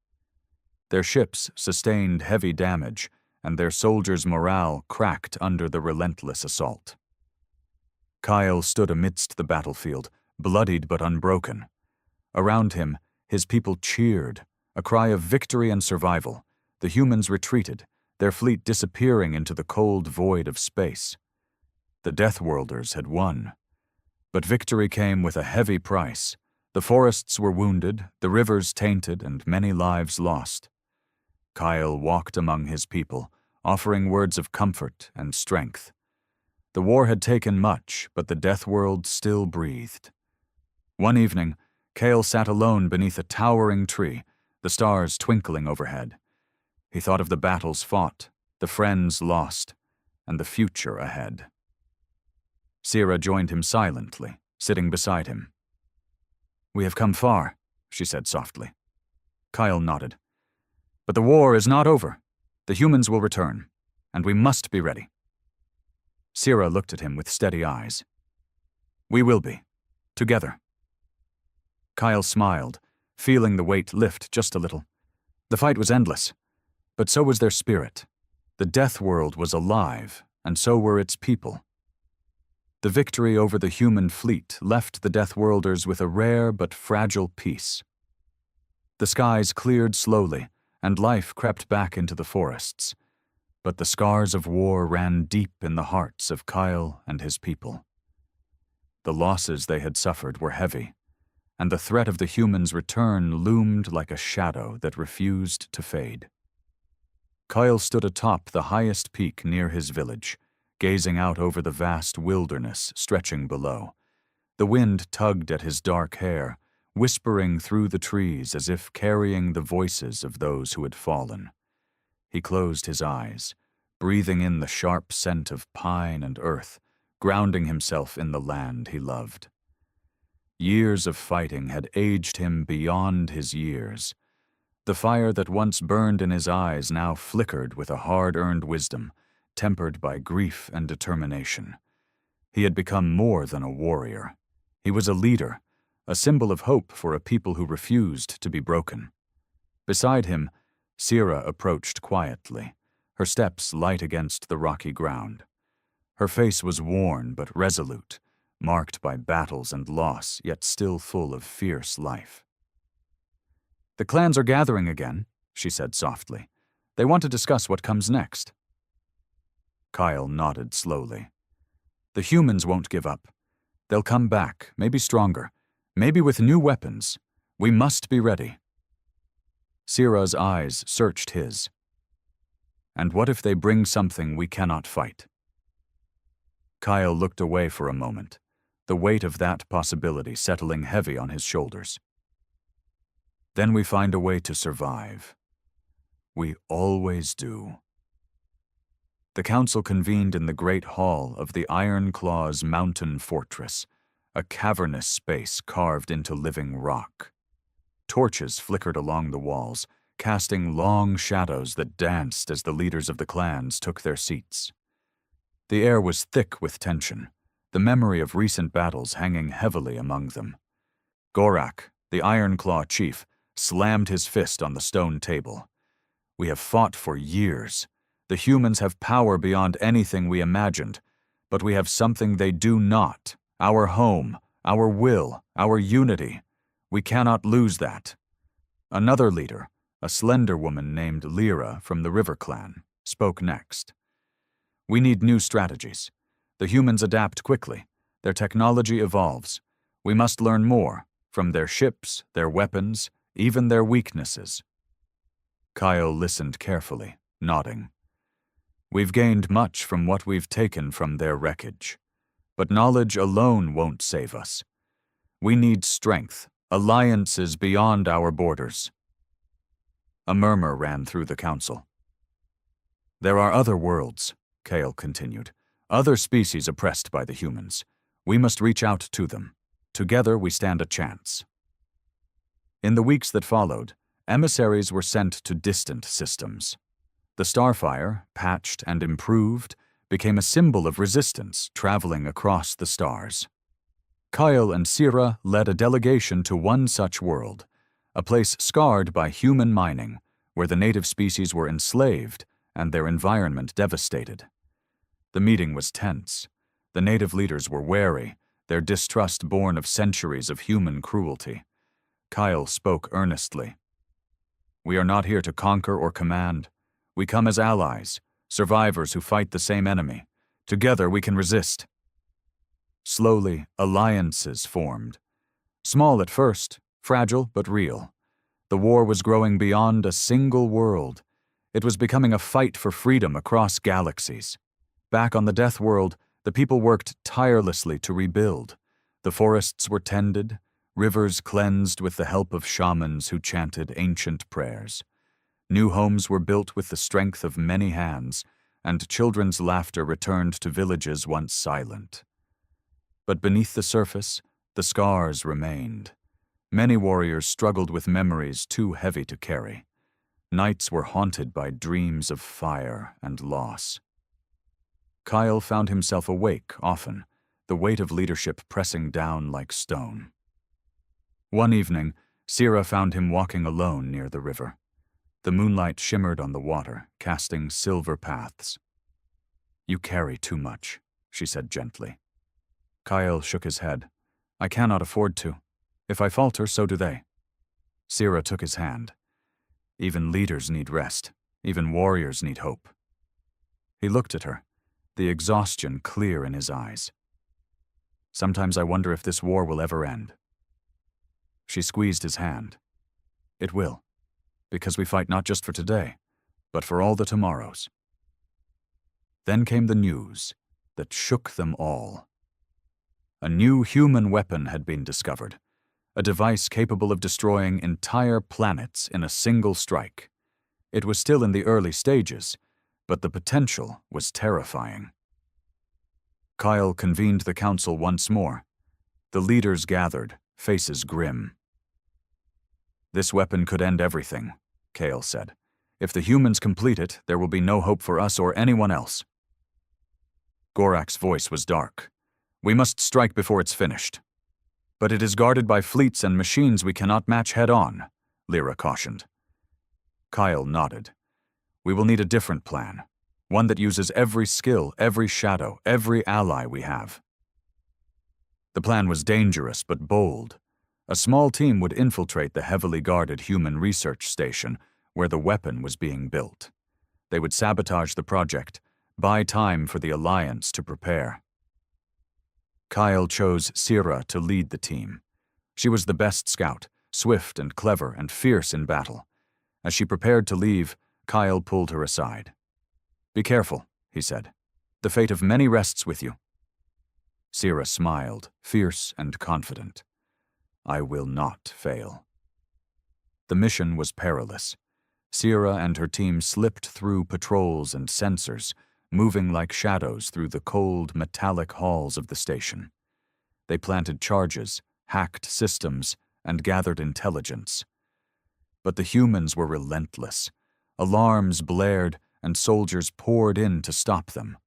Their ships sustained heavy damage, and their soldiers' morale cracked under the relentless assault. Kyle stood amidst the battlefield, bloodied but unbroken. Around him, his people cheered, A cry of victory and survival. The humans retreated, their fleet disappearing into the cold void of space. The Deathworlders had won. But victory came with a heavy price. The forests were wounded, the rivers tainted, and many lives lost. Kyle walked among his people, offering words of comfort and strength. The war had taken much, but the death world still breathed. One evening, Kyle sat alone beneath a towering tree, the stars twinkling overhead. He thought of the battles fought, the friends lost, and the future ahead. Sierra joined him silently, sitting beside him. "We have come far," she said softly. Kyle nodded. "But the war is not over. The humans will return, and we must be ready." Sierra looked at him with steady eyes. "We will be. Together." Kyle smiled, feeling the weight lift just a little. The fight was endless, but so was their spirit. The death world was alive, and so were its people. The victory over the human fleet left the Deathworlders with a rare but fragile peace. The skies cleared slowly, and life crept back into the forests. But the scars of war ran deep in the hearts of Kyle and his people. The losses they had suffered were heavy, and the threat of the humans' return loomed like a shadow that refused to fade. Kyle stood atop the highest peak near his village, gazing out over the vast wilderness stretching below. The wind tugged at his dark hair, whispering through the trees as if carrying the voices of those who had fallen. He closed his eyes, breathing in the sharp scent of pine and earth, grounding himself in the land he loved. Years of fighting had aged him beyond his years. The fire that once burned in his eyes now flickered with a hard-earned wisdom, tempered by grief and determination. He had become more than a warrior. He was a leader, a symbol of hope for a people who refused to be broken. Beside him, Sierra approached quietly, her steps light against the rocky ground. Her face was worn but resolute, marked by battles and loss, yet still full of fierce life. "The clans are gathering again," she said softly. "They want to discuss what comes next." Kyle nodded slowly. "The humans won't give up. They'll come back, maybe stronger, maybe with new weapons. We must be ready." Sierra's eyes searched his. "And what if they bring something we cannot fight?" Kyle looked away for a moment, the weight of that possibility settling heavy on his shoulders. "Then we find a way to survive. We always do." The council convened in the great hall of the Iron Claw's mountain fortress, a cavernous space carved into living rock. Torches flickered along the walls, casting long shadows that danced as the leaders of the clans took their seats. The air was thick with tension, the memory of recent battles hanging heavily among them. Gorak, the Iron Claw chief, slammed his fist on the stone table. "We have fought for years. The humans have power beyond anything we imagined, but we have something they do not: our home, our will, our unity. We cannot lose that." Another leader, a slender woman named Lyra from the River Clan, spoke next. "We need new strategies. The humans adapt quickly. Their technology evolves. We must learn more, from their ships, their weapons, even their weaknesses." Kyle listened carefully, nodding. "We've gained much from what we've taken from their wreckage. But knowledge alone won't save us. We need strength, alliances beyond our borders." A murmur ran through the council. "There are other worlds," Kale continued, "other species oppressed by the humans. We must reach out to them. Together we stand a chance." In the weeks that followed, emissaries were sent to distant systems. The Starfire, patched and improved, became a symbol of resistance traveling across the stars. Kyle and Sierra led a delegation to one such world, a place scarred by human mining, where the native species were enslaved and their environment devastated. The meeting was tense. The native leaders were wary, their distrust born of centuries of human cruelty. Kyle spoke earnestly. We are not here to conquer or command. We come as allies, survivors who fight the same enemy. Together we can resist." Slowly, alliances formed. Small at first, fragile but real. The war was growing beyond a single world. It was becoming a fight for freedom across galaxies. Back on the Deathworld, the people worked tirelessly to rebuild. The forests were tended, rivers cleansed with the help of shamans who chanted ancient prayers. New homes were built with the strength of many hands, and children's laughter returned to villages once silent. But beneath the surface, the scars remained. Many warriors struggled with memories too heavy to carry. Nights were haunted by dreams of fire and loss. Kyle found himself awake often, the weight of leadership pressing down like stone. One evening, Sira found him walking alone near the river. The moonlight shimmered on the water, casting silver paths. "You carry too much," she said gently. Kyle shook his head. "I cannot afford to. If I falter, so do they." Sira took his hand. "Even leaders need rest. Even warriors need hope." He looked at her, the exhaustion clear in his eyes. "Sometimes I wonder if this war will ever end." She squeezed his hand. "It will, because we fight not just for today, but for all the tomorrows." Then came the news that shook them all. A new human weapon had been discovered, a device capable of destroying entire planets in a single strike. It was still in the early stages, but the potential was terrifying. Kyle convened the council once more. The leaders gathered, faces grim. "This weapon could end everything," Kale said. "If the humans complete it, there will be no hope for us or anyone else." Gorak's voice was dark. "We must strike before it's finished." "But it is guarded by fleets and machines we cannot match head-on," Lyra cautioned. Kyle nodded. "We will need a different plan, one that uses every skill, every shadow, every ally we have." The plan was dangerous but bold. A small team would infiltrate the heavily guarded human research station where the weapon was being built. They would sabotage the project, buy time for the Alliance to prepare. Kyle chose Sira to lead the team. She was the best scout, swift and clever and fierce in battle. As she prepared to leave, Kyle pulled her aside. "Be careful," he said. "The fate of many rests with you." Sira smiled, fierce and confident. "I will not fail." The mission was perilous. Sira and her team slipped through patrols and sensors, moving like shadows through the cold, metallic halls of the station. They planted charges, hacked systems, and gathered intelligence. But the humans were relentless. Alarms blared, and soldiers poured in to stop them.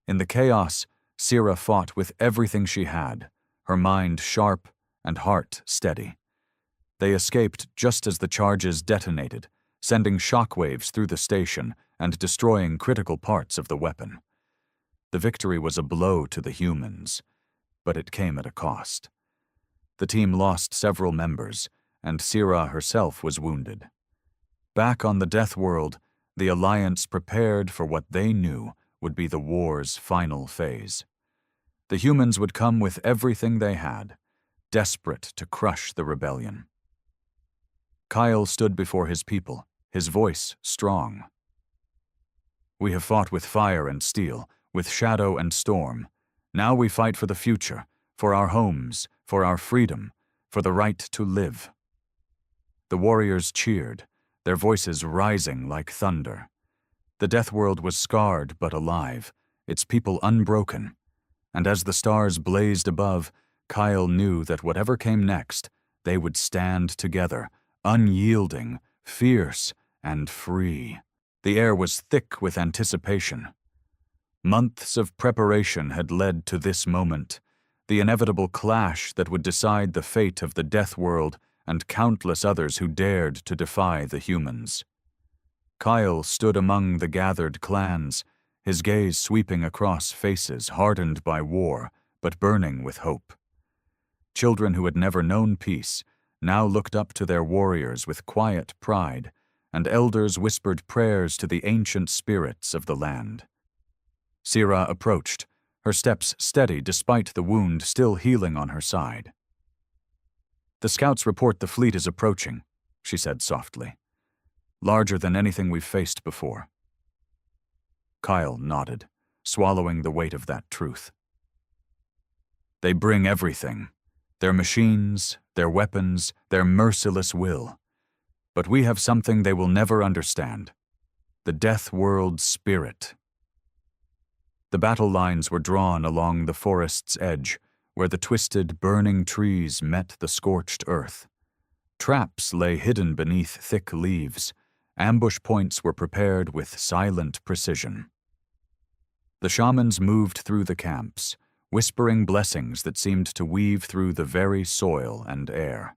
In the chaos, Sira fought with everything she had, her mind sharp and heart steady. They escaped just as the charges detonated, sending shockwaves through the station and destroying critical parts of the weapon. The victory was a blow to the humans, but it came at a cost. The team lost several members, and Sira herself was wounded. Back on the Deathworld, the Alliance prepared for what they knew would be the war's final phase. The humans would come with everything they had, desperate to crush the rebellion. Kyle stood before his people, his voice strong. "We have fought with fire and steel, with shadow and storm. Now we fight for the future, for our homes, for our freedom, for the right to live." The warriors cheered, their voices rising like thunder. The Deathworld was scarred but alive, its people unbroken. And as the stars blazed above, Kyle knew that whatever came next, they would stand together, unyielding, fierce, and free. The air was thick with anticipation. Months of preparation had led to this moment, the inevitable clash that would decide the fate of the Deathworld and countless others who dared to defy the humans. Kyle stood among the gathered clans, his gaze sweeping across faces hardened by war but burning with hope. Children who had never known peace, now looked up to their warriors with quiet pride, and elders whispered prayers to the ancient spirits of the land. Sira approached, her steps steady despite the wound still healing on her side. "The scouts report the fleet is approaching," she said softly. "Larger than anything we've faced before." Kyle nodded, swallowing the weight of that truth. "They bring everything. Their machines, their weapons, their merciless will. But we have something they will never understand. The Deathworld spirit." The battle lines were drawn along the forest's edge, where the twisted, burning trees met the scorched earth. Traps lay hidden beneath thick leaves. Ambush points were prepared with silent precision. The shamans moved through the camps, whispering blessings that seemed to weave through the very soil and air.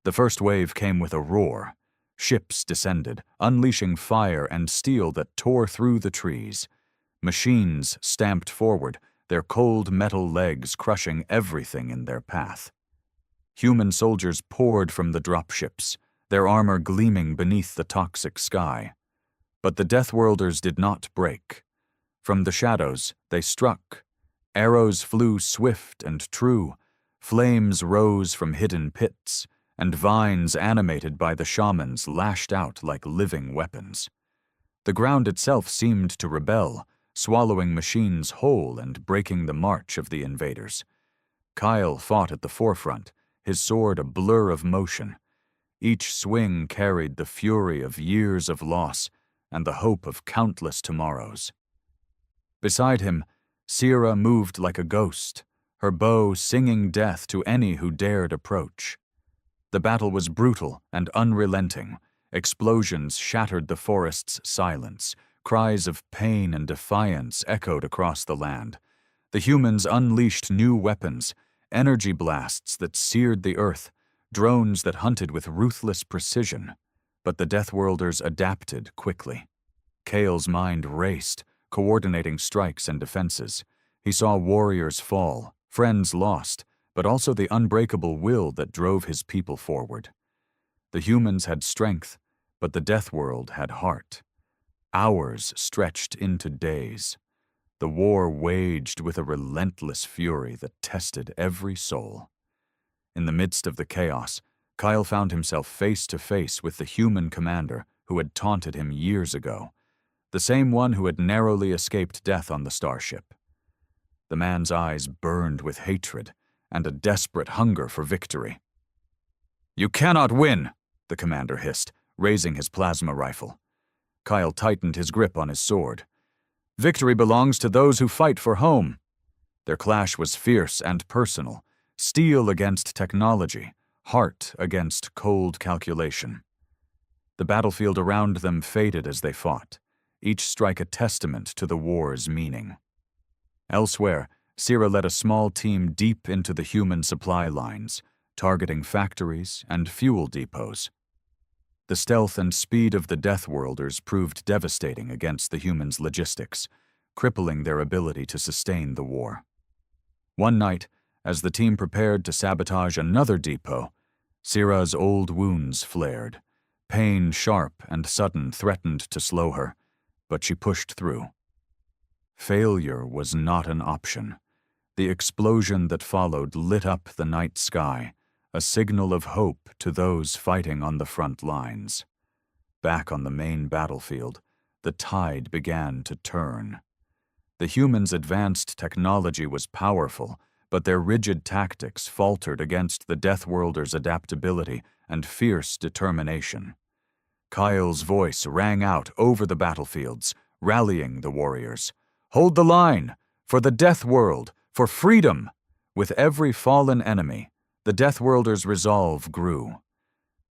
The first wave came with a roar. Ships descended, unleashing fire and steel that tore through the trees. Machines stamped forward, their cold metal legs crushing everything in their path. Human soldiers poured from the dropships, their armor gleaming beneath the toxic sky. But the Deathworlders did not break. From the shadows, they struck. Arrows flew swift and true, flames rose from hidden pits, and vines animated by the shamans lashed out like living weapons. The ground itself seemed to rebel, swallowing machines whole and breaking the march of the invaders. Kyle fought at the forefront, his sword a blur of motion. Each swing carried the fury of years of loss and the hope of countless tomorrows. Beside him, Sira moved like a ghost, her bow singing death to any who dared approach. The battle was brutal and unrelenting. Explosions shattered the forest's silence. Cries of pain and defiance echoed across the land. The humans unleashed new weapons, energy blasts that seared the earth, drones that hunted with ruthless precision. But the Deathworlders adapted quickly. Kale's mind raced, coordinating strikes and defenses. He saw warriors fall, friends lost, but also the unbreakable will that drove his people forward. The humans had strength, but the Deathworld had heart. Hours stretched into days. The war waged with a relentless fury that tested every soul. In the midst of the chaos, Kyle found himself face to face with the human commander who had taunted him years ago, the same one who had narrowly escaped death on the starship. The man's eyes burned with hatred and a desperate hunger for victory. "You cannot win," the commander hissed, raising his plasma rifle. Kyle tightened his grip on his sword. "Victory belongs to those who fight for home." Their clash was fierce and personal, steel against technology, heart against cold calculation. The battlefield around them faded as they fought, each strike a testament to the war's meaning. Elsewhere, Sira led a small team deep into the human supply lines, targeting factories and fuel depots. The stealth and speed of the Deathworlders proved devastating against the humans' logistics, crippling their ability to sustain the war. One night, as the team prepared to sabotage another depot, Sira's old wounds flared. Pain, sharp and sudden, threatened to slow her, but she pushed through. Failure was not an option. The explosion that followed lit up the night sky, a signal of hope to those fighting on the front lines. Back on the main battlefield, the tide began to turn. The humans' advanced technology was powerful, but their rigid tactics faltered against the Deathworlders' adaptability and fierce determination. Kyle's voice rang out over the battlefields, rallying the warriors. "Hold the line! For the Deathworld! For freedom!" With every fallen enemy, the Deathworlders' resolve grew.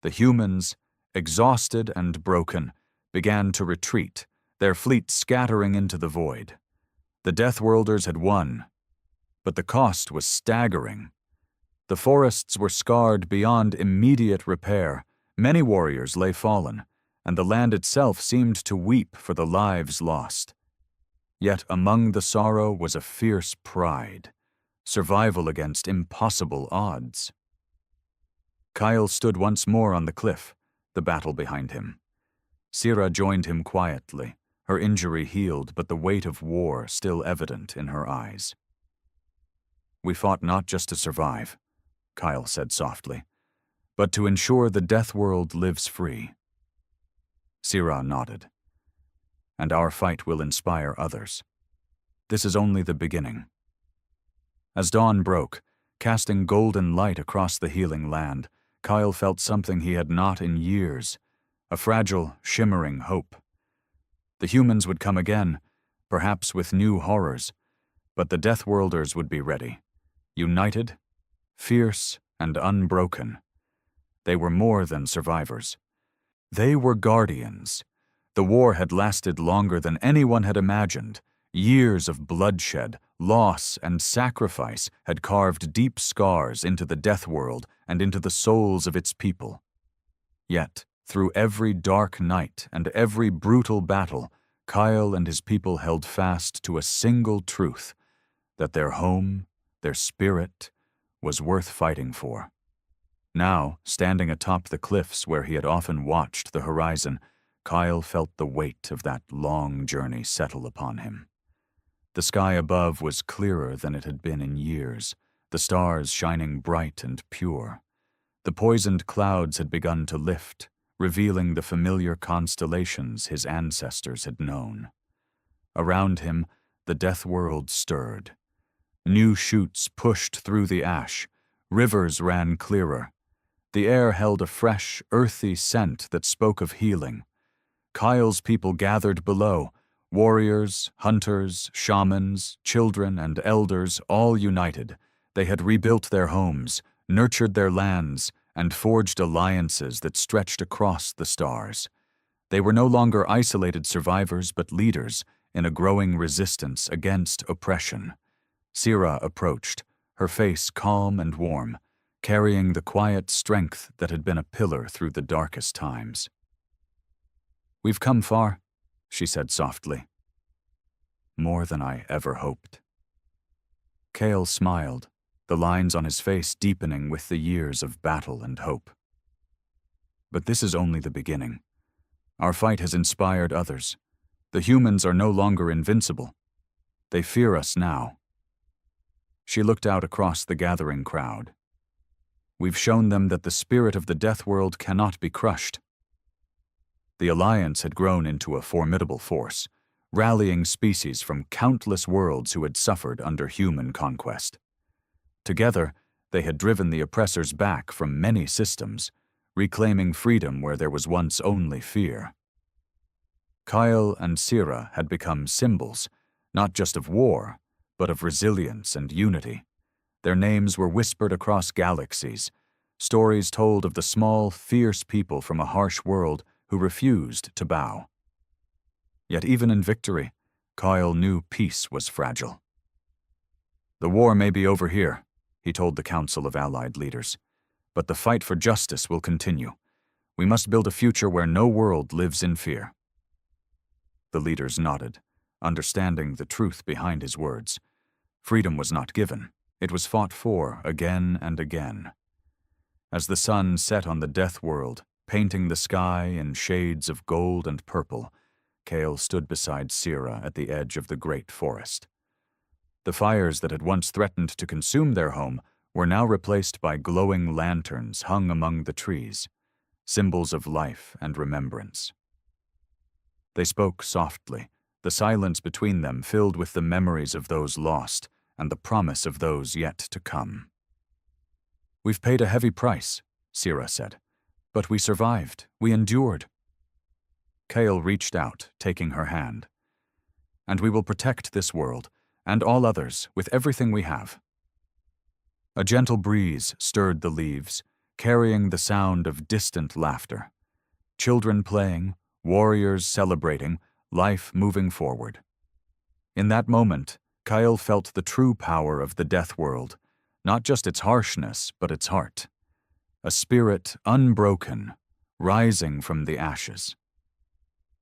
The humans, exhausted and broken, began to retreat, their fleet scattering into the void. The Deathworlders had won, but the cost was staggering. The forests were scarred beyond immediate repair, many warriors lay fallen, and the land itself seemed to weep for the lives lost. Yet among the sorrow was a fierce pride, survival against impossible odds. Kyle stood once more on the cliff, the battle behind him. Sira joined him quietly, her injury healed but the weight of war still evident in her eyes. "We fought not just to survive," Kyle said softly, "but to ensure the Deathworld lives free." Sira nodded. "And our fight will inspire others. This is only the beginning." As dawn broke, casting golden light across the healing land, Kyle felt something he had not in years, a fragile, shimmering hope. The humans would come again, perhaps with new horrors, but the Deathworlders would be ready, united, fierce, and unbroken. They were more than survivors. They were guardians. The war had lasted longer than anyone had imagined. Years of bloodshed, loss, and sacrifice had carved deep scars into the Deathworld and into the souls of its people. Yet, through every dark night and every brutal battle, Kyle and his people held fast to a single truth, that their home, their spirit, was worth fighting for. Now, standing atop the cliffs where he had often watched the horizon, Kyle felt the weight of that long journey settle upon him. The sky above was clearer than it had been in years, the stars shining bright and pure. The poisoned clouds had begun to lift, revealing the familiar constellations his ancestors had known. Around him, the Deathworld stirred. New shoots pushed through the ash, rivers ran clearer. The air held a fresh, earthy scent that spoke of healing. Kyle's people gathered below, warriors, hunters, shamans, children, and elders, all united. They had rebuilt their homes, nurtured their lands, and forged alliances that stretched across the stars. They were no longer isolated survivors but leaders in a growing resistance against oppression. Sira approached, her face calm and warm, carrying the quiet strength that had been a pillar through the darkest times. "We've come far," she said softly. "More than I ever hoped." Kale smiled, the lines on his face deepening with the years of battle and hope. "But this is only the beginning. Our fight has inspired others. The humans are no longer invincible. They fear us now." She looked out across the gathering crowd. "We've shown them that the spirit of the Deathworld cannot be crushed." The Alliance had grown into a formidable force, rallying species from countless worlds who had suffered under human conquest. Together, they had driven the oppressors back from many systems, reclaiming freedom where there was once only fear. Kyle and Sira had become symbols, not just of war, but of resilience and unity. Their names were whispered across galaxies, stories told of the small, fierce people from a harsh world who refused to bow. Yet even in victory, Kyle knew peace was fragile. "The war may be over here," he told the Council of Allied Leaders, "but the fight for justice will continue. We must build a future where no world lives in fear." The leaders nodded, understanding the truth behind his words. Freedom was not given. It was fought for again and again. As the sun set on the Deathworld, painting the sky in shades of gold and purple, Kale stood beside Sira at the edge of the great forest. The fires that had once threatened to consume their home were now replaced by glowing lanterns hung among the trees, symbols of life and remembrance. They spoke softly, the silence between them filled with the memories of those lost and the promise of those yet to come. "We've paid a heavy price," Sira said, "but we survived, we endured." Kale reached out, taking her hand. "And we will protect this world, and all others, with everything we have." A gentle breeze stirred the leaves, carrying the sound of distant laughter. Children playing, warriors celebrating, life moving forward. In that moment, Kyle felt the true power of the Deathworld, not just its harshness, but its heart. A spirit unbroken, rising from the ashes.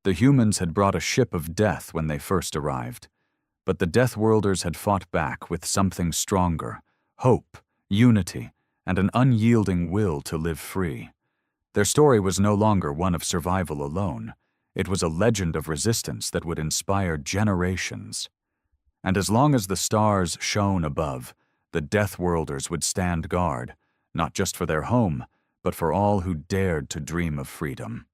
The humans had brought a ship of death when they first arrived, but the Deathworlders had fought back with something stronger, hope, unity, and an unyielding will to live free. Their story was no longer one of survival alone. It was a legend of resistance that would inspire generations. And as long as the stars shone above, the Deathworlders would stand guard, not just for their home, but for all who dared to dream of freedom.